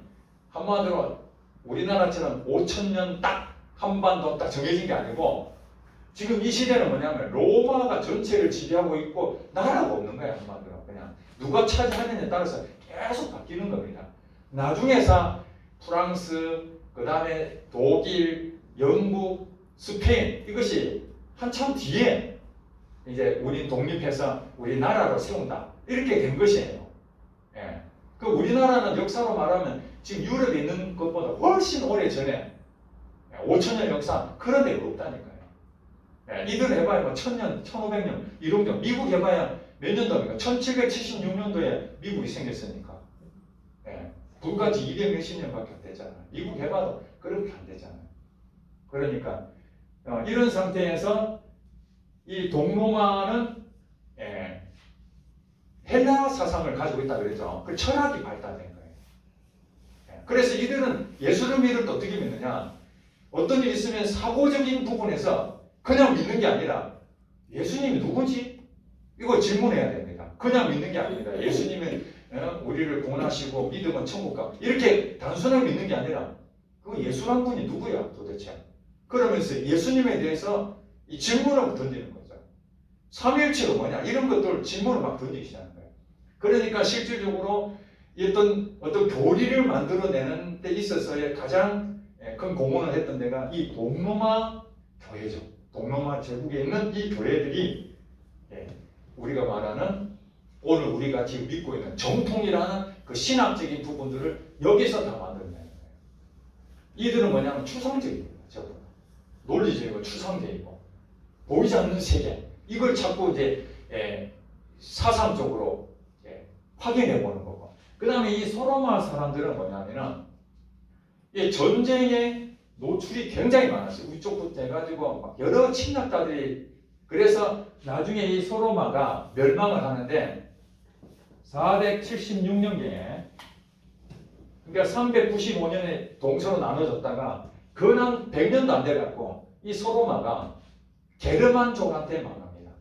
한마디로 우리나라처럼 5,000년 딱 한반도 딱 정해진 게 아니고 지금 이 시대는 뭐냐면 로마가 전체를 지배하고 있고 나라가 없는 거야. 한마디로 그냥 누가 차지하느냐에 따라서 계속 바뀌는 겁니다. 나중에서 프랑스, 그 다음에 독일, 영국, 스페인 이것이 한참 뒤에 이제 우리 독립해서 우리나라로 세운다 이렇게 된 것이에요. 예. 그 우리나라는 역사로 말하면 지금 유럽에 있는 것보다 훨씬 오래 전에 5,000년 역사 그런 데가 없다니까요. 예. 이들 해봐야 뭐 1,000년, 1,500년 이런 경 미국 해봐야 몇 년도입니까? 1776년도에 미국이 생겼으니까. 예. 불과지 200 몇십 년밖에 안 되잖아요. 미국 해봐도 그렇게 안 되잖아요. 그러니까 이런 상태에서 이 동로마는 헬라 사상을 가지고 있다 그랬죠. 그 철학이 발달된 거예요. 그래서 이들은 예수를 믿을 때 어떻게 믿느냐? 어떤 일이 있으면 사고적인 부분에서 그냥 믿는 게 아니라 예수님이 누군지 이거 질문해야 됩니다. 그냥 믿는 게 아닙니다. 예수님은 우리를 구원하시고 믿으면 천국 가. 이렇게 단순하게 믿는 게 아니라 그 예수란 분이 누구야 도대체? 그러면서 예수님에 대해서 이 질문을 던지는 거죠. 삼위일체가 뭐냐? 이런 것들 질문을 막 던지기 시작하는 거예요. 그러니까 실질적으로 어떤 교리를 만들어내는 데 있어서의 가장 큰 공헌을 했던 데가 이 동로마 교회죠. 동로마 제국에 있는 이 교회들이 우리가 말하는 오늘 우리가 지금 믿고 있는 정통이라는 그 신학적인 부분들을 여기서 다 만들어내는 거예요. 이들은 뭐냐면 추상적이에요. 전부 논리적이고 추상적이고 보이지 않는 세계 이걸 자꾸 이제 사상적으로 확인해 보는 거고. 그 다음에 이 소로마 사람들은 뭐냐면은 이 전쟁에 노출이 굉장히 많았어요. 위쪽부터 해가지고 막 여러 침략자들이. 그래서 나중에 이 소로마가 멸망을 하는데 476년경에 그러니까 395년에 동서로 나눠졌다가 근한 100년도 안 돼갖고 이 소로마가 게르만족한테 망합니다.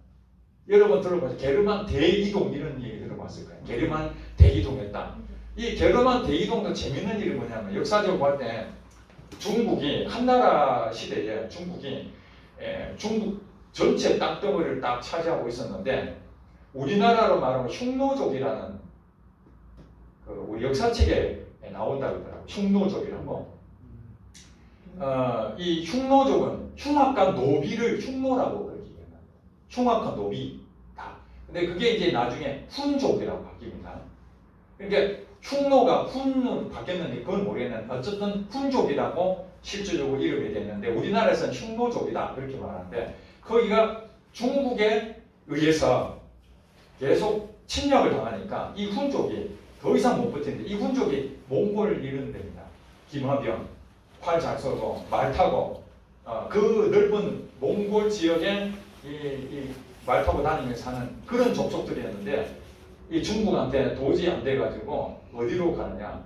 여러분 들어보세요. 게르만 대이동 이런 얘기 들어봤을 거예요. 게르만 대이동했다. 이 게르만 대이동도 재밌는 일이 뭐냐면 역사적으로 볼 때 중국이 한나라 시대에 중국이 중국 전체 땅덩어리를 딱 차지하고 있었는데 우리나라로 말하면 흉노족이라는 우리 역사책에 나온다고 하더라고요. 흉노족이라는 거. 이 흉노족은 흉악한 노비를 흉노라고 그렇게 얘기합니다. 흉악한 노비다. 근데 그게 이제 나중에 훈족이라고 바뀝니다. 그러니까 흉노가 훈으로 바뀌었는지 그건 모르겠는데 어쨌든 훈족이라고 실질적으로 이름이 됐는데 우리나라에서는 흉노족이다 그렇게 말하는데 거기가 중국에 의해서 계속 침략을 당하니까 이 훈족이 더 이상 못 버티는데 이 훈족이 몽골을 이루는 데입니다. 김화병, 활 잘 쏘고 말 타고 그 넓은 몽골 지역에 이 말 타고 다니면서 사는 그런 족속들이었는데 이 중국한테 도저히 안 돼가지고 어디로 가느냐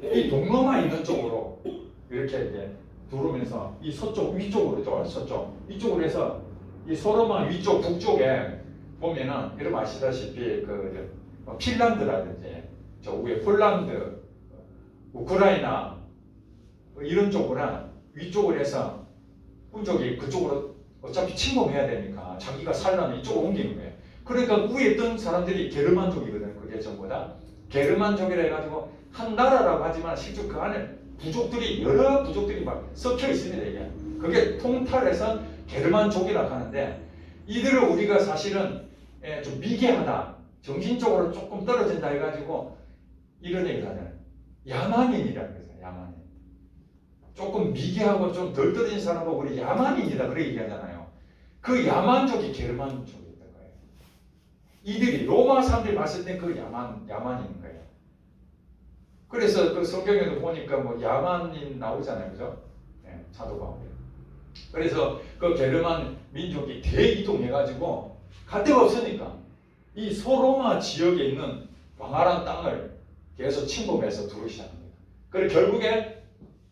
이 동로마 있는 쪽으로 이렇게 들어오면서 이 서쪽 위쪽으로 서쪽 이쪽으로 해서 이 소로마 위쪽 북쪽에 보면은 여러분 아시다시피 그 핀란드라든지 저 위에 폴란드, 우크라이나 이런 쪽으로 위쪽으로 해서 훈족이 그쪽으로 어차피 침공해야 되니까 자기가 살려면 이쪽으로 옮기는 거예요. 그러니까 위에 있던 사람들이 게르만족이거든요. 그게 전부 다 게르만족이라 해가지고 한 나라라고 하지만 실제 그 안에 부족들이 여러 부족들이 막 섞여 있습니다. 이게 그게 통탈해서 게르만족이라고 하는데 이들을 우리가 사실은 좀 미개하다, 정신적으로 조금 떨어진다 해가지고 이런 얘기를 하잖아요. 야만인이라고 해서 야만인. 조금 미개하고 좀 덜 떨어진 사람하고 우리 야만인이다 그렇게 얘기하잖아요. 그 야만족이 게르만족이었던 거예요. 이들이 로마 사람들이 봤을 때 그 야만인 거예요. 그래서 그 성경에도 보니까 뭐 야만인 나오잖아요, 그죠? 네, 사도바울에. 그래서 그 게르만 민족이 대이동해가지고 갈 데가 없으니까 이 소로마 지역에 있는 광활한 땅을 계속 침범해서 들어오기 시작합니다. 그리고 결국에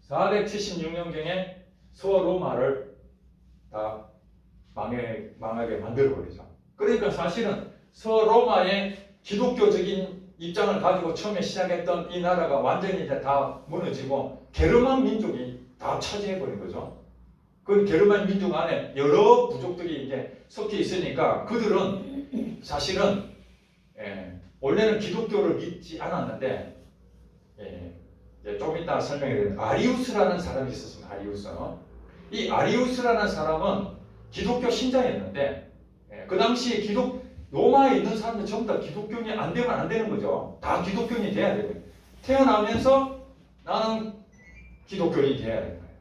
476년경에 소로마를 다 망하게 만들어버리죠. 그러니까 사실은 서로마의 기독교적인 입장을 가지고 처음에 시작했던 이 나라가 완전히 이제 다 무너지고 게르만 민족이 다 차지해버린 거죠. 그 게르만 민족 안에 여러 부족들이 이제 섞여 있으니까 그들은 사실은 원래는 기독교를 믿지 않았는데 좀 이따 설명해 드리는 아리우스라는 사람이 있었습니다. 아리우스. 이 아리우스라는 사람은 기독교 신자였는데 그 당시에 로마에 있는 사람들 전부 다 기독교인이 안 되면 안 되는 거죠. 다 기독교인이 돼야 되고요. 태어나면서 나는 기독교인이 돼야 되는 거예요.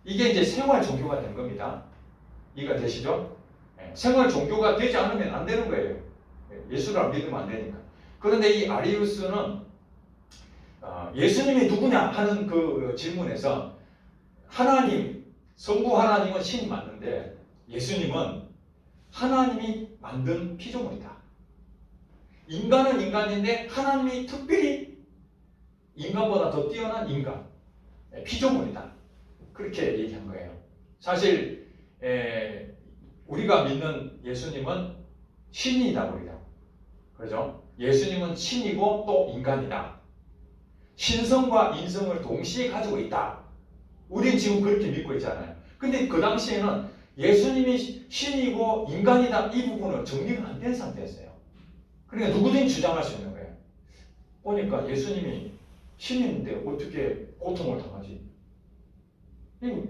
이게 이제 생활 종교가 된 겁니다. 이해가 되시죠? 생활 종교가 되지 않으면 안 되는 거예요. 예수를 믿으면 안 되니까. 그런데 이 아리우스는 예수님이 누구냐 하는 그 질문에서 하나님, 성부 하나님은 신이 맞는데 예수님은 하나님이 만든 피조물이다. 인간은 인간인데 하나님이 특별히 인간보다 더 뛰어난 인간, 피조물이다. 그렇게 얘기한 거예요. 사실 우리가 믿는 예수님은 신이다 우리가. 그렇죠? 예수님은 신이고 또 인간이다. 신성과 인성을 동시에 가지고 있다. 우린 지금 그렇게 믿고 있잖아요. 근데 그 당시에는 예수님이 신이고 인간이다 이 부분은 정리가 안 된 상태였어요. 그러니까 누구든지 주장할 수 있는 거예요. 보니까 예수님이 신인데 어떻게 고통을 당하지?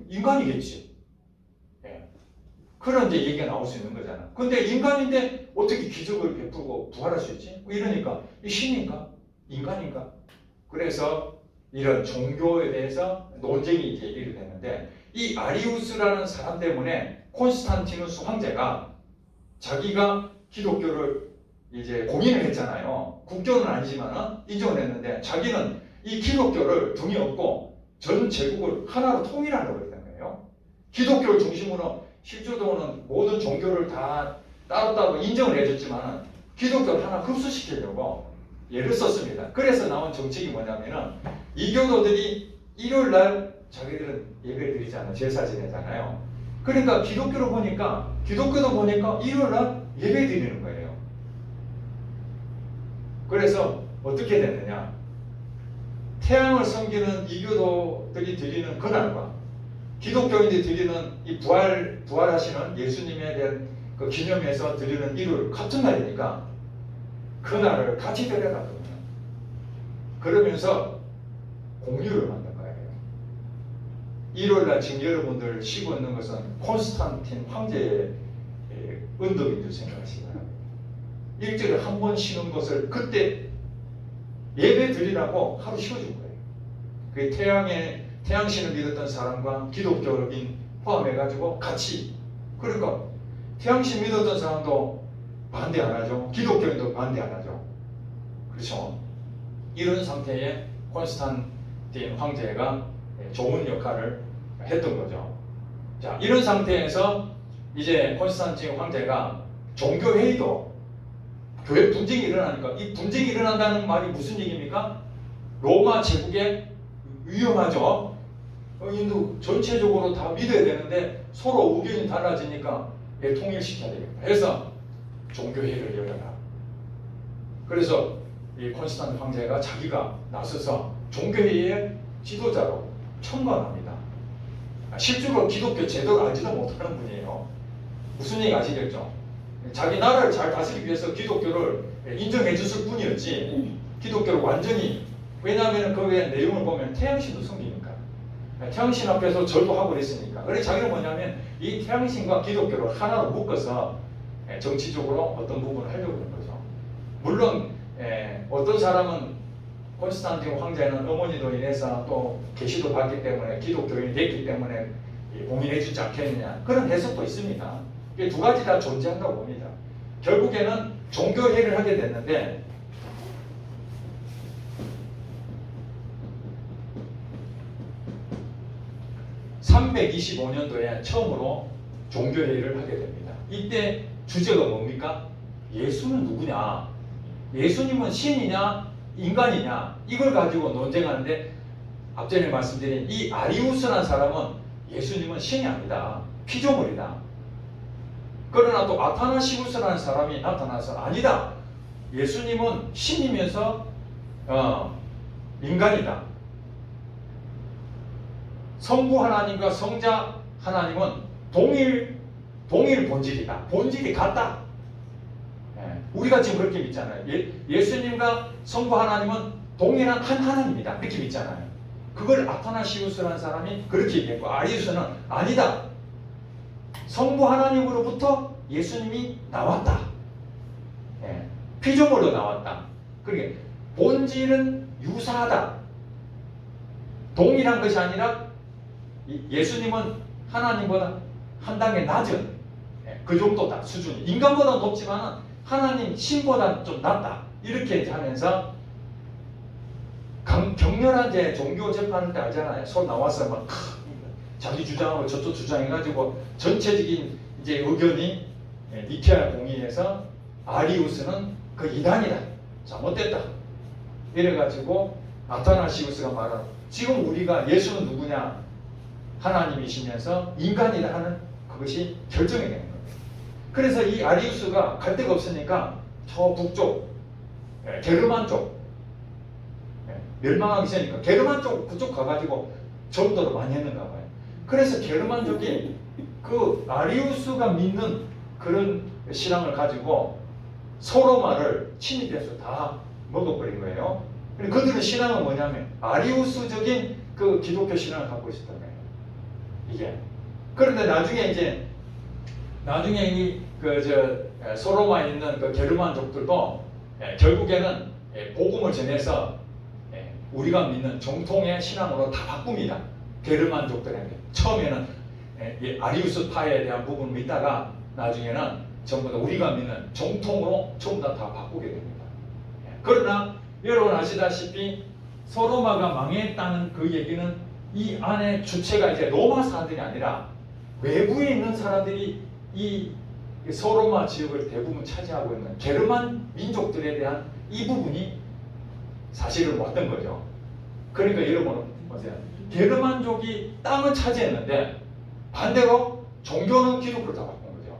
인간이겠지. 예. 그런 이제 얘기가 나올 수 있는 거잖아. 근데 인간인데 어떻게 기적을 베푸고 부활할 수 있지? 이러니까 이 신인가? 인간인가? 그래서 이런 종교에 대해서 논쟁이 이제 일이 됐는데 이 아리우스라는 사람 때문에 콘스탄티누스 황제가 자기가 기독교를 이제 공인을 했잖아요. 국교는 아니지만 인정을 했는데 자기는 이 기독교를 등에 업고 전 제국을 하나로 통일하려고 했던 거예요. 기독교를 중심으로 실제로는 모든 종교를 다 따로따로 인정을 해줬지만 기독교를 하나 흡수시키려고 예를 썼습니다. 그래서 나온 정책이 뭐냐면은 이교도들이 일요일날 자기들은 예배 드리잖아요. 제사 지내잖아요. 그러니까 기독교도 보니까 일요일날 예배 드리는 거예요. 그래서 어떻게 됐느냐? 태양을 섬기는 이교도들이 드리는 그날과 기독교인들이 드리는 이 부활하시는 예수님에 대한 그 기념해서 드리는 일요일 같은 날이니까 그날을 같이 데려갔거든요. 그러면서 공휴를 만든 거예요. 일요일날 지금 여러분들 쉬고 있는 것은 콘스탄틴 황제의 은덕인 줄 생각하시기 바랍니다. 일주일에 한 번 쉬는 것을 그때 예배 드리라고 하루 쉬어준 거예요. 그 태양신을 믿었던 사람과 기독교인 포함해가지고 같이. 그러니까 태양신 믿었던 사람도 반대 안 하죠. 기독교인도 반대 안 하죠. 그렇죠. 이런 상태에 콘스탄틴 황제가 좋은 역할을 했던 거죠. 자, 이런 상태에서 이제 콘스탄틴 황제가 종교회의도 교회 분쟁이 일어나니까 이 분쟁이 일어난다는 말이 무슨 얘기입니까? 로마 제국에 위험하죠. 인도 전체적으로 다 믿어야 되는데 서로 의견이 달라지니까 통일시켜야 되겠다. 해서 종교회의를 열어라. 그래서 이 콘스탄틴 황제가 자기가 나서서 종교회의의 지도자로 청관합니다. 실제로 기독교 제도를 알지도 못하는 분이에요. 무슨 얘기 아시겠죠? 자기 나라를 잘 다스리기 위해서 기독교를 인정해 줬을 뿐이었지 기독교를 완전히, 왜냐하면 거기에 내용을 보면 태양신도 섬기니까 태양신 앞에서 절도 하고 그랬으니까. 그래서 자기는 뭐냐면 이 태양신과 기독교를 하나로 묶어서 정치적으로 어떤 부분을 하려고 하는 거죠. 물론 어떤 사람은 콘스탄틴 황제는 어머니도 인해서 또 계시도 받기 때문에 기독교인이 됐기 때문에 공인해 주지 않겠느냐, 그런 해석도 있습니다. 두 가지 다 존재한다고 봅니다. 결국에는 종교회의를 하게 됐는데 (325년도에) 처음으로 종교회의를 하게 됩니다. 이때 주제가 뭡니까? 예수는 누구냐? 예수님은 신이냐? 인간이냐? 이걸 가지고 논쟁하는데 앞전에 말씀드린 이 아리우스라는 사람은 예수님은 신이 아니다. 피조물이다. 그러나 또 아타나시우스라는 사람이 나타나서 아니다. 예수님은 신이면서 인간이다. 성부 하나님과 성자 하나님은 동일 본질이다. 본질이 같다. 우리가 지금 그렇게 믿잖아요. 예수님과 성부 하나님은 동일한 한 하나님이다. 이렇게 믿잖아요. 그걸 아타나시우스라는 사람이 그렇게 얘기했고, 아리우스는 아니다. 성부 하나님으로부터 예수님이 나왔다. 피조물로 나왔다. 그러니까 본질은 유사하다. 동일한 것이 아니라 예수님은 하나님보다 한 단계 낮은 그 정도다. 수준이. 인간보다 높지만 하나님 신보다 좀 낮다. 이렇게 하면서 격렬한 종교 재판할 때 알잖아요. 손 나와서 막 자기 주장하고 저쪽 주장해가지고 전체적인 이제 의견이 니케아 공의에서 아리우스는 그 이단이다. 잘못됐다. 이래가지고 아타나시우스가 말하는, 지금 우리가 예수는 누구냐? 하나님이시면서 인간이다 하는 그것이 결정이 되는 거예요. 그래서 이 아리우스가 갈 데가 없으니까 저 북쪽 게르만족 멸망하기 전이니까 게르만족 그쪽 가가지고 전도를 많이 했는가 봐요. 그래서 게르만족이 그 아리우스가 믿는 그런 신앙을 가지고 소로마를 침입해서 다 먹어버린 거예요. 그들의 신앙은 뭐냐면 아리우스적인 그 기독교 신앙을 갖고 있었던 거예요. 이게. 그런데 나중에 이 소로마에 있는 그 게르만족들도 결국에는 복음을 전해서 우리가 믿는 정통의 신앙으로 다 바꿉니다. 게르만족들에게. 처음에는 아리우스파에 대한 부분을 믿다가 나중에는 전부 다 우리가 믿는 정통으로 전부 다 바꾸게 됩니다. 그러나 여러분 아시다시피 소로마가 망했다는 그 얘기는 이 안에 주체가 이제 로마 사람들이 아니라 외부에 있는 사람들이 이 소로마 지역을 대부분 차지하고 있는 게르만 민족들에 대한 이 부분이 사실을 왔던 거죠. 그러니까 여러분 보세요. 게르만족이 땅을 차지했는데 반대로 종교는 기독교로 다 바꾼 거죠.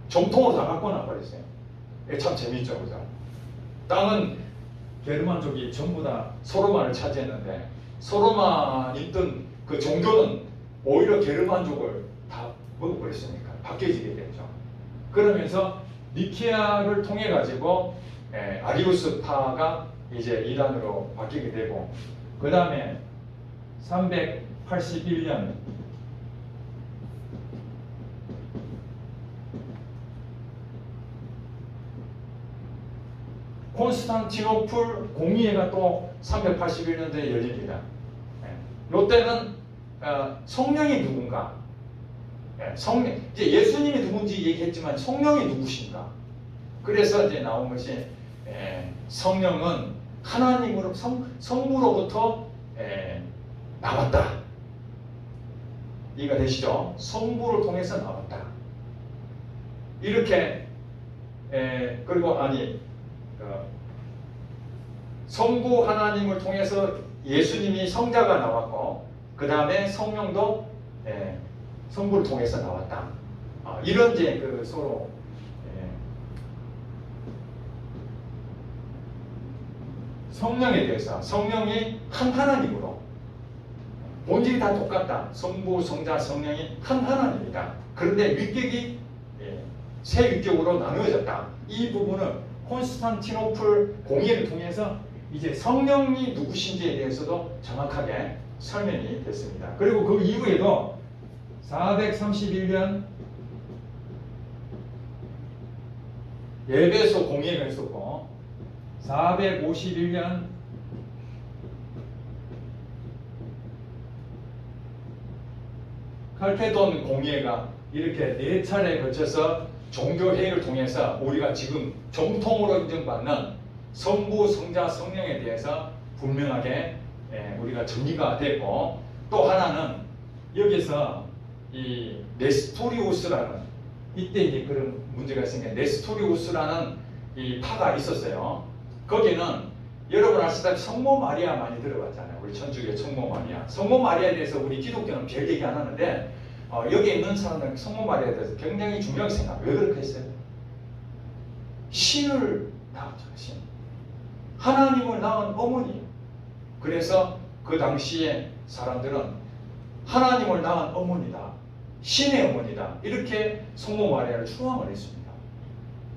정통으로 다 바꿔놔버렸어요. 참 재밌죠, 그죠? 땅은 게르만족이 전부 다 소로마를 차지했는데 소로마 있던 그 종교는 오히려 게르만족을 다 먹어버렸으니까 바뀌어지게 되죠. 그러면서 니케아를 통해 가지고 아리우스파가 이제 이단으로 바뀌게 되고 그 다음에 381년 콘스탄티노플 공의회가 또 381년도에 열립니다. 이때는 성령이 누군가, 성령 이제 예수님이 누군지 얘기했지만 성령이 누구신가? 그래서 이제 나온 것이 성령은 하나님으로 성부로부터 나왔다. 이해가 되시죠? 성부를 통해서 나왔다. 이렇게 그리고 성부 하나님을 통해서 예수님이 성자가 나왔고 그 다음에 성령도 성부를 통해서 나왔다. 이런 이제 그 서로 성령에 대해서 성령이 한 하나님으로 본질이 다 똑같다. 성부, 성자, 성령이 한 하나님이다. 그런데 위격이 세 위격으로 나누어졌다. 이 부분은 콘스탄티노플 공의를 통해서 이제 성령이 누구신지에 대해서도 정확하게 설명이 됐습니다. 그리고 그 이후에도 431년 예배소 공의회가 있었고 451년 칼케돈 공의회가 이렇게 4차례에 걸쳐서 종교회의를 통해서 우리가 지금 정통으로 인정받는 성부, 성자, 성령에 대해서 분명하게 우리가 정의가 됐고 또 하나는 여기서 이 네스토리우스라는 이때 이제 그런 문제가 있으니까 네스토리우스라는 이 파가 있었어요. 거기는 여러분 아시다시피 성모 마리아 많이 들어봤잖아요. 우리 천주교 성모 마리아. 성모 마리아에 대해서 우리 기독교는 별 얘기 안 하는데 여기에 있는 사람들은 성모 마리아에 대해서 굉장히 중요하게 생각해요. 왜 그렇게 했어요? 신을 낳았죠. 신. 하나님을 낳은 어머니. 그래서 그 당시에 사람들은 하나님을 낳은 어머니다. 신의 어머니다. 이렇게 성모 마리아를 추앙을 했습니다.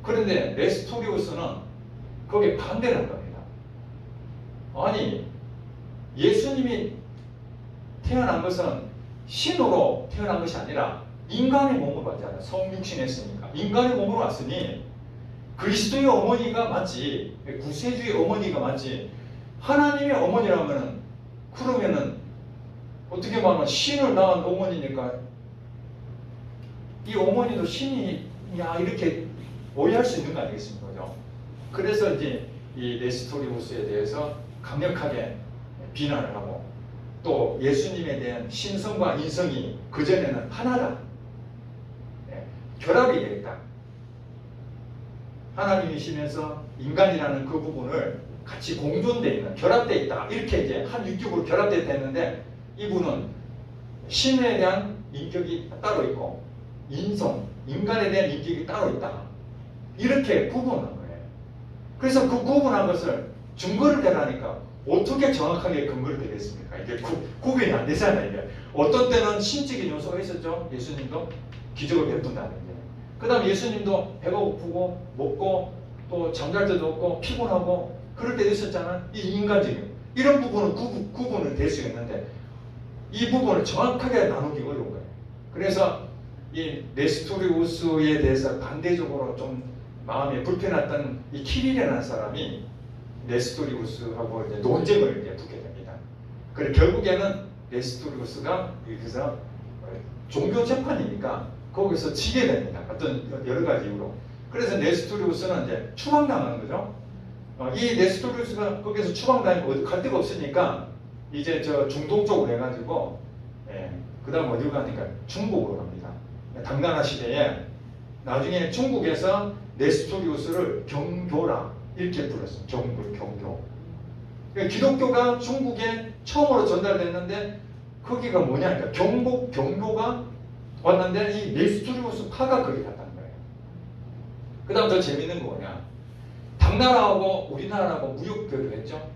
그런데 네스토리우스는 거기에 반대를 한 겁니다. 아니 예수님이 태어난 것은 신으로 태어난 것이 아니라 인간의 몸으로 왔잖아요. 성육신했으니까 인간의 몸으로 왔으니 그리스도의 어머니가 맞지, 구세주의 어머니가 맞지. 하나님의 어머니라면은 그러면은 어떻게 말하면 신을 낳은 어머니니까 이 어머니도 신이야 이렇게 오해할 수 있는 거 아니겠습니까? 그죠? 그래서 이제 이 네스토리우스에 대해서 강력하게 비난을 하고 또 예수님에 대한 신성과 인성이 그전에는 하나다. 결합이 되겠다. 하나님이시면서 인간이라는 그 부분을 같이 공존되어 있는, 결합되어 있다. 이렇게 이제 한 육격으로 결합되어 있는데 이분은 신에 대한 인격이 따로 있고 인간에 대한 인격이 따로 있다. 이렇게 구분한 거예요. 그래서 그 구분한 것을 증거를 대라니까 어떻게 정확하게 근거를 대겠습니까? 이게 구분이 안 되잖아요. 이게. 어떤 때는 신적인 요소가 있었죠. 예수님도 기적을 베푼다는 게. 그 다음에 예수님도 배가 고프고 먹고 또 잠잘 때도 없고 피곤하고 그럴 때도 있었잖아요. 이 인간적인 이런 부분은 구분을 될 수 있는데 이 부분을 정확하게 나누기 어려운 거예요. 그래서 이 네스토리우스에 대해서 반대적으로 좀 마음이 불편했던 이 키릴이라는 사람이 네스토리우스하고 이제 논쟁을 이제 붙게 됩니다. 그래 결국에는 네스토리우스가 여기서 종교 재판이니까 거기서 지게 됩니다. 어떤 여러 가지 이유로. 그래서 네스토리우스는 이제 추방당하는 거죠. 이 네스토리우스가 거기서 추방당하고 갈 데가 없으니까 이제 저 중동 쪽으로 해가지고 그 다음 어디로 가니까 중국으로 갑니다. 당나라 시대에 나중에 중국에서 네스토리우스를 경교라 이렇게 불렀어요. 경교. 그러니까 기독교가 중국에 처음으로 전달됐는데 거기가 뭐냐? 그러니까 경교가 왔는데 이 네스토리우스 파가 거기 갔다는 거예요. 그 다음 더 재밌는 거 뭐냐? 당나라하고 우리나라하고 무역 교류를 했죠.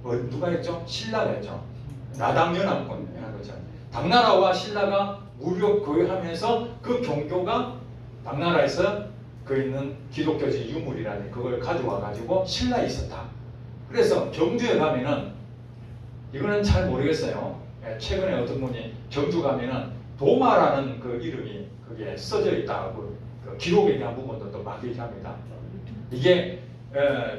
누가 했죠? 신라가 했죠. 나당연합군 한 거죠. 당나라와 신라가 무역 교류하면서 그 경교가 당나라에서 그 있는 기독교적 유물이라는 그걸 가져와 가지고 신라에 있었다. 그래서 경주에 가면은 이거는 잘 모르겠어요. 최근에 어떤 분이 경주 가면은 도마라는 그 이름이 그게 써져 있다고 그 기록에 대한 부분도 또 막 얘기합니다. 이게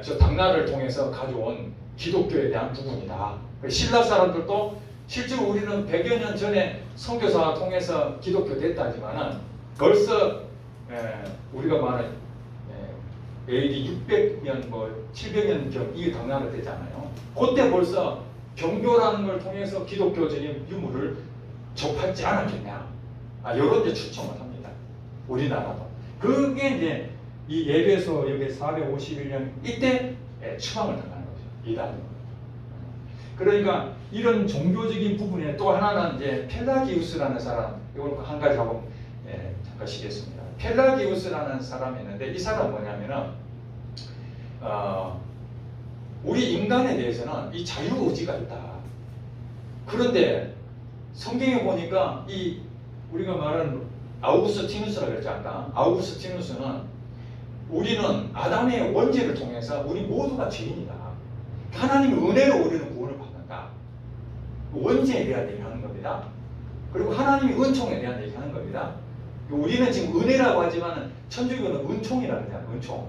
저 당나라를 통해서 가져온 기독교에 대한 부분이다. 신라 사람들도 실제로 우리는 100여 년 전에 선교사 통해서 기독교 됐다지만은 벌써 우리가 말하는 AD 600년 뭐 700년 경 이 당나라 때잖아요. 그때 벌써 경교라는 걸 통해서 기독교적인 유물을 접하지 않았겠냐. 이런 데 추측을 합니다. 우리나라도. 그게 이제 이 예배소 여기 451년 이때 추방을 당하는 거죠. 이단으로. 그러니까 이런 종교적인 부분에 또 하나는 이제 펠라기우스라는 사람, 이걸 한 가지 하고 잠깐 쉬겠습니다. 펠라기우스라는 사람이 있는데 이 사람은 뭐냐면은 우리 인간에 대해서는 이 자유의지가 있다. 그런데 성경에 보니까 이 우리가 말하는 아우구스티누스라고 그랬지 아까. 아우구스티누스는 우리는 아담의 원죄를 통해서 우리 모두가 죄인이다. 하나님의 은혜로 우리는 구원을 받는다. 원죄에 대한 얘기하는 겁니다. 그리고 하나님의 은총에 대한 얘기하는 겁니다. 우리는 지금 은혜라고 하지만 천주교는 은총이라고 하잖아요. 은총.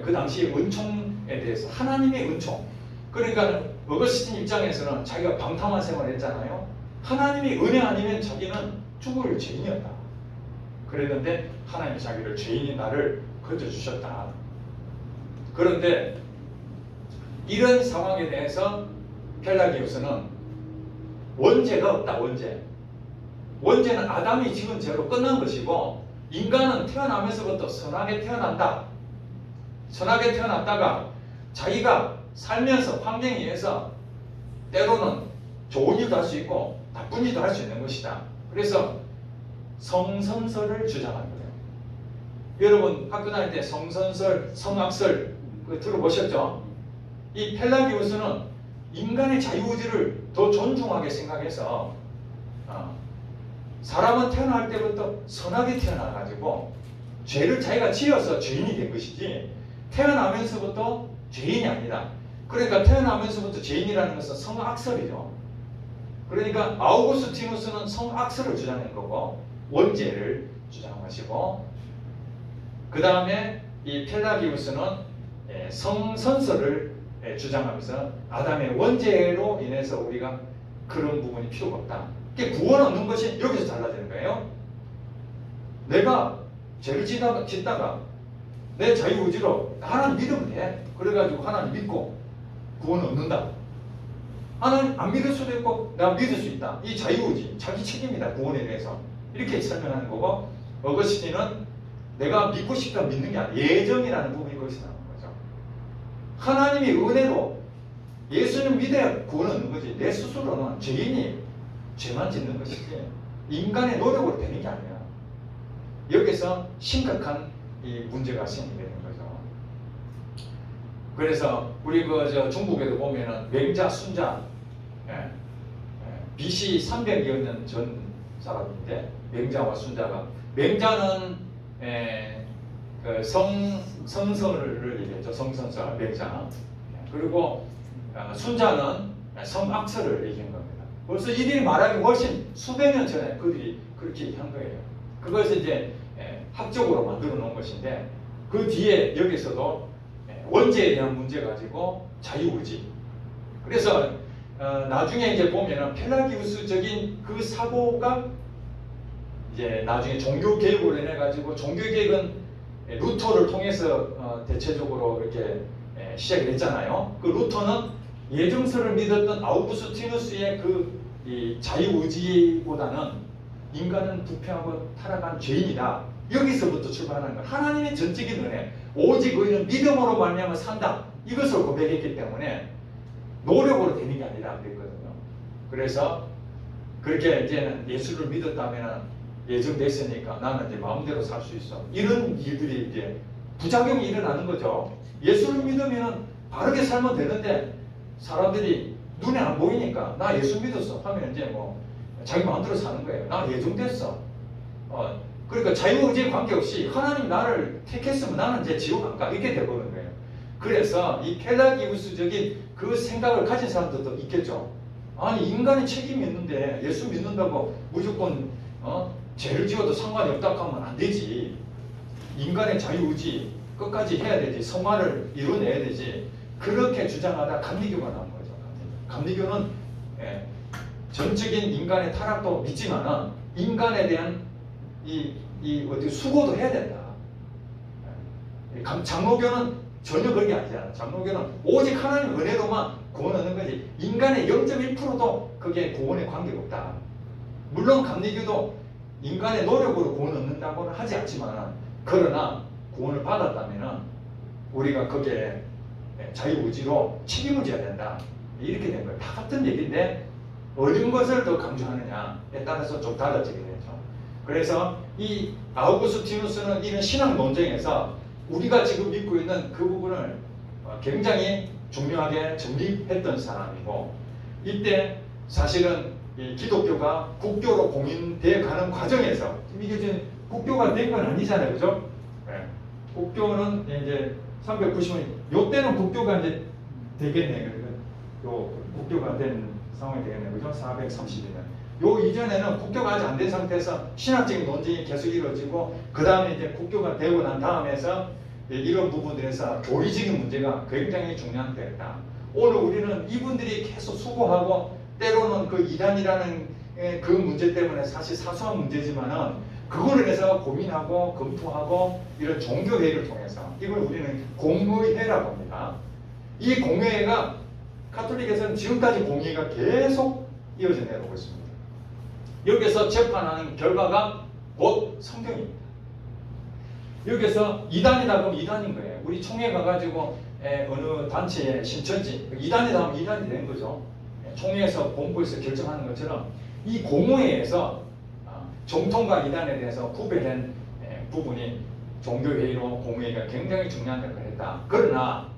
그 당시에 은총에 대해서 하나님의 은총. 그러니까 어거스틴 입장에서는 자기가 방탕한 생활을 했잖아요. 하나님의 은혜 아니면 자기는 죽을 죄인이었다. 그랬는데 하나님이 자기를 죄인인 나를 건져주셨다. 그런데 이런 상황에 대해서 펠라기우스는 원죄가 없다. 원죄는 아담이 지은 죄로 끝난 것이고 인간은 태어나면서부터 선하게 태어난다. 선하게 태어났다가 자기가 살면서 환경에 의해서 때로는 좋은 일도 할 수 있고 나쁜 일도 할 수 있는 것이다. 그래서 성선설을 주장하는 거예요. 여러분 학교 다닐 때 성선설, 성악설 들어보셨죠? 이 펠라기우스는 인간의 자유의지를 더 존중하게 생각해서 사람은 태어날 때부터 선하게 태어나가지고 죄를 자기가 지어서 죄인이 된 것이지 태어나면서부터 죄인이 아니다. 그러니까 태어나면서부터 죄인이라는 것은 성악설이죠. 그러니까 아우구스티누스는 성악설을 주장한 거고 원죄를 주장하시고 그 다음에 이 펠라기우스는 성선설을 주장하면서 아담의 원죄로 인해서 우리가 그런 부분이 필요가 없다. 이게 구원 얻는 것이 여기서 달라지는 거예요. 내가 죄를 짓다가 내 자유의지로 하나님 믿으면 돼. 그래가지고 하나님 믿고 구원 얻는다. 하나님 안 믿을 수도 있고 내가 믿을 수 있다. 이 자유의지, 자기 책임이다. 구원에 대해서. 이렇게 설명하는 거고 어거스틴은 내가 믿고 싶다 믿는 게 아니라 예정이라는 부분이 거기서 나오는 거죠. 하나님이 은혜로 예수님 믿어야 구원 얻는 거지 내 스스로는 죄인이 죄만 짓는 것이지 인간의 노력으로 되는 게 아니야. 여기서 심각한 이 문제가 생기게 되는 거죠. 그래서 우리 저 중국에도 보면은 맹자, 순자, BC 300여 년 전 사람인데 맹자와 순자가 맹자는 그 성선을 얘기했죠. 성선설 맹자. 그리고 순자는 성악설을 얘기한 겁니다. 벌써 이들이 말하기 훨씬 수백 년 전에 그들이 그렇게 한 거예요. 그것을 이제 학적으로 만들어 놓은 것인데 그 뒤에 여기서도 원죄에 대한 문제 가지고 자유의지. 그래서 나중에 이제 보면은 펠라기우스적인 그 사고가 이제 나중에 종교 개혁으로 인해 가지고 종교 개혁은 루터를 통해서 대체적으로 이렇게 시작이 됐잖아요. 그 루터는 예정설을 믿었던 아우구스티누스의 그 이 자유의지보다는 인간은 부패하고 타락한 죄인이다. 여기서부터 출발하는 거. 하나님의 전적인 은혜, 오직 의인은 믿음으로 말미암아 산다. 이것을 고백했기 때문에 노력으로 되는 게 아니라 그랬거든요. 그래서 그렇게 이제는 예수를 믿었다면 예정됐으니까 나는 이제 마음대로 살 수 있어. 이런 일들이 이제 부작용이 일어나는 거죠. 예수를 믿으면 바르게 살면 되는데 사람들이 눈에 안 보이니까 나 예수 믿었어 하면 이제 뭐 자기 마음대로 사는 거예요. 나 예정됐어. 그러니까 자유의지에 관계없이 하나님 나를 택했으면 나는 이제 지옥 안 가. 이렇게 돼버리는 거예요. 그래서 이 펠라기우스적인 그 생각을 가진 사람들도 있겠죠. 아니 인간의 책임이 있는데 예수 믿는다고 무조건 죄를 지어도 상관이 없다고 하면 안 되지. 인간의 자유의지 끝까지 해야 되지. 성화를 이뤄내야 되지. 그렇게 주장하다 감리교가 나온 거죠. 감리교는 전적인 인간의 타락도 믿지만은 인간에 대한 이 어떻게 수고도 해야 된다. 장로교는 전혀 그런 게 아니잖아. 장로교는 오직 하나님 은혜로만 구원 얻는 거지. 인간의 0.1%도 그게 구원에 관계가 없다. 물론 감리교도 인간의 노력으로 구원 얻는다고는 하지 않지만 그러나 구원을 받았다면은 우리가 거기에 자유의지로 책임을 져야 된다. 이렇게 된 거예요. 다 같은 얘기인데 어떤 것을 더 강조하느냐에 따라서 좀 달라지게 되죠. 그래서 이 아우구스티누스는 이런 신학 논쟁에서 우리가 지금 믿고 있는 그 부분을 굉장히 중요하게 정립했던 사람이고 이때 사실은 이 기독교가 국교로 공인되어 가는 과정에서 이게 지금 국교가 된 건 아니잖아요. 그죠? 국교는 이제 390년 요때는 국교가 이제 되겠네. 그러니까 요 국교가 된 상황이 되겠네. 그죠? 432년. 요 이전에는 국교가 아직 안 된 상태에서 신학적인 논쟁이 계속 이루어지고 그 다음에 이제 국교가 되고 난 다음에서 이런 부분들에서 교리적인 문제가 굉장히 중요한 때였다. 오늘 우리는 이분들이 계속 수고하고 때로는 그 이단이라는 그 문제 때문에 사실 사소한 문제지만은 그거를 해서 고민하고 검토하고 이런 종교회의를 통해서 이걸 우리는 공의회라고 합니다. 이 공의회가 가톨릭에서는 지금까지 공의회가 계속 이어져 내려오고 있습니다. 여기서 재판하는 결과가 곧 성경입니다. 여기서 이단이다 그러면 이단인 거예요. 우리 총회 가가지고 어느 단체에 신천지 이단이다 하면 이단이 된 거죠. 총회에서 본부에서 결정하는 것처럼 이 공의회에서 정통과 이단에 대해서 구별된 부분이 종교회의로 공의회가 굉장히 중요한 역할을 했다. 그러나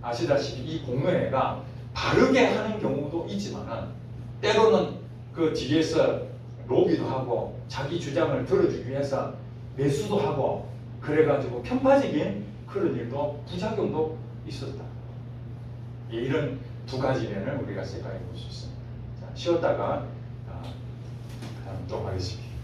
아시다시피 이 공의회가 바르게 하는 경우도 있지만은 때로는 그 뒤에서 로비도 하고 자기 주장을 들어주기 위해서 매수도 하고 그래가지고 편파적인 그런 일도 부작용도 있었다. 이런 두 가지 면을 우리가 생각해 볼 수 있습니다. 자, 쉬었다가 또 하겠습니다.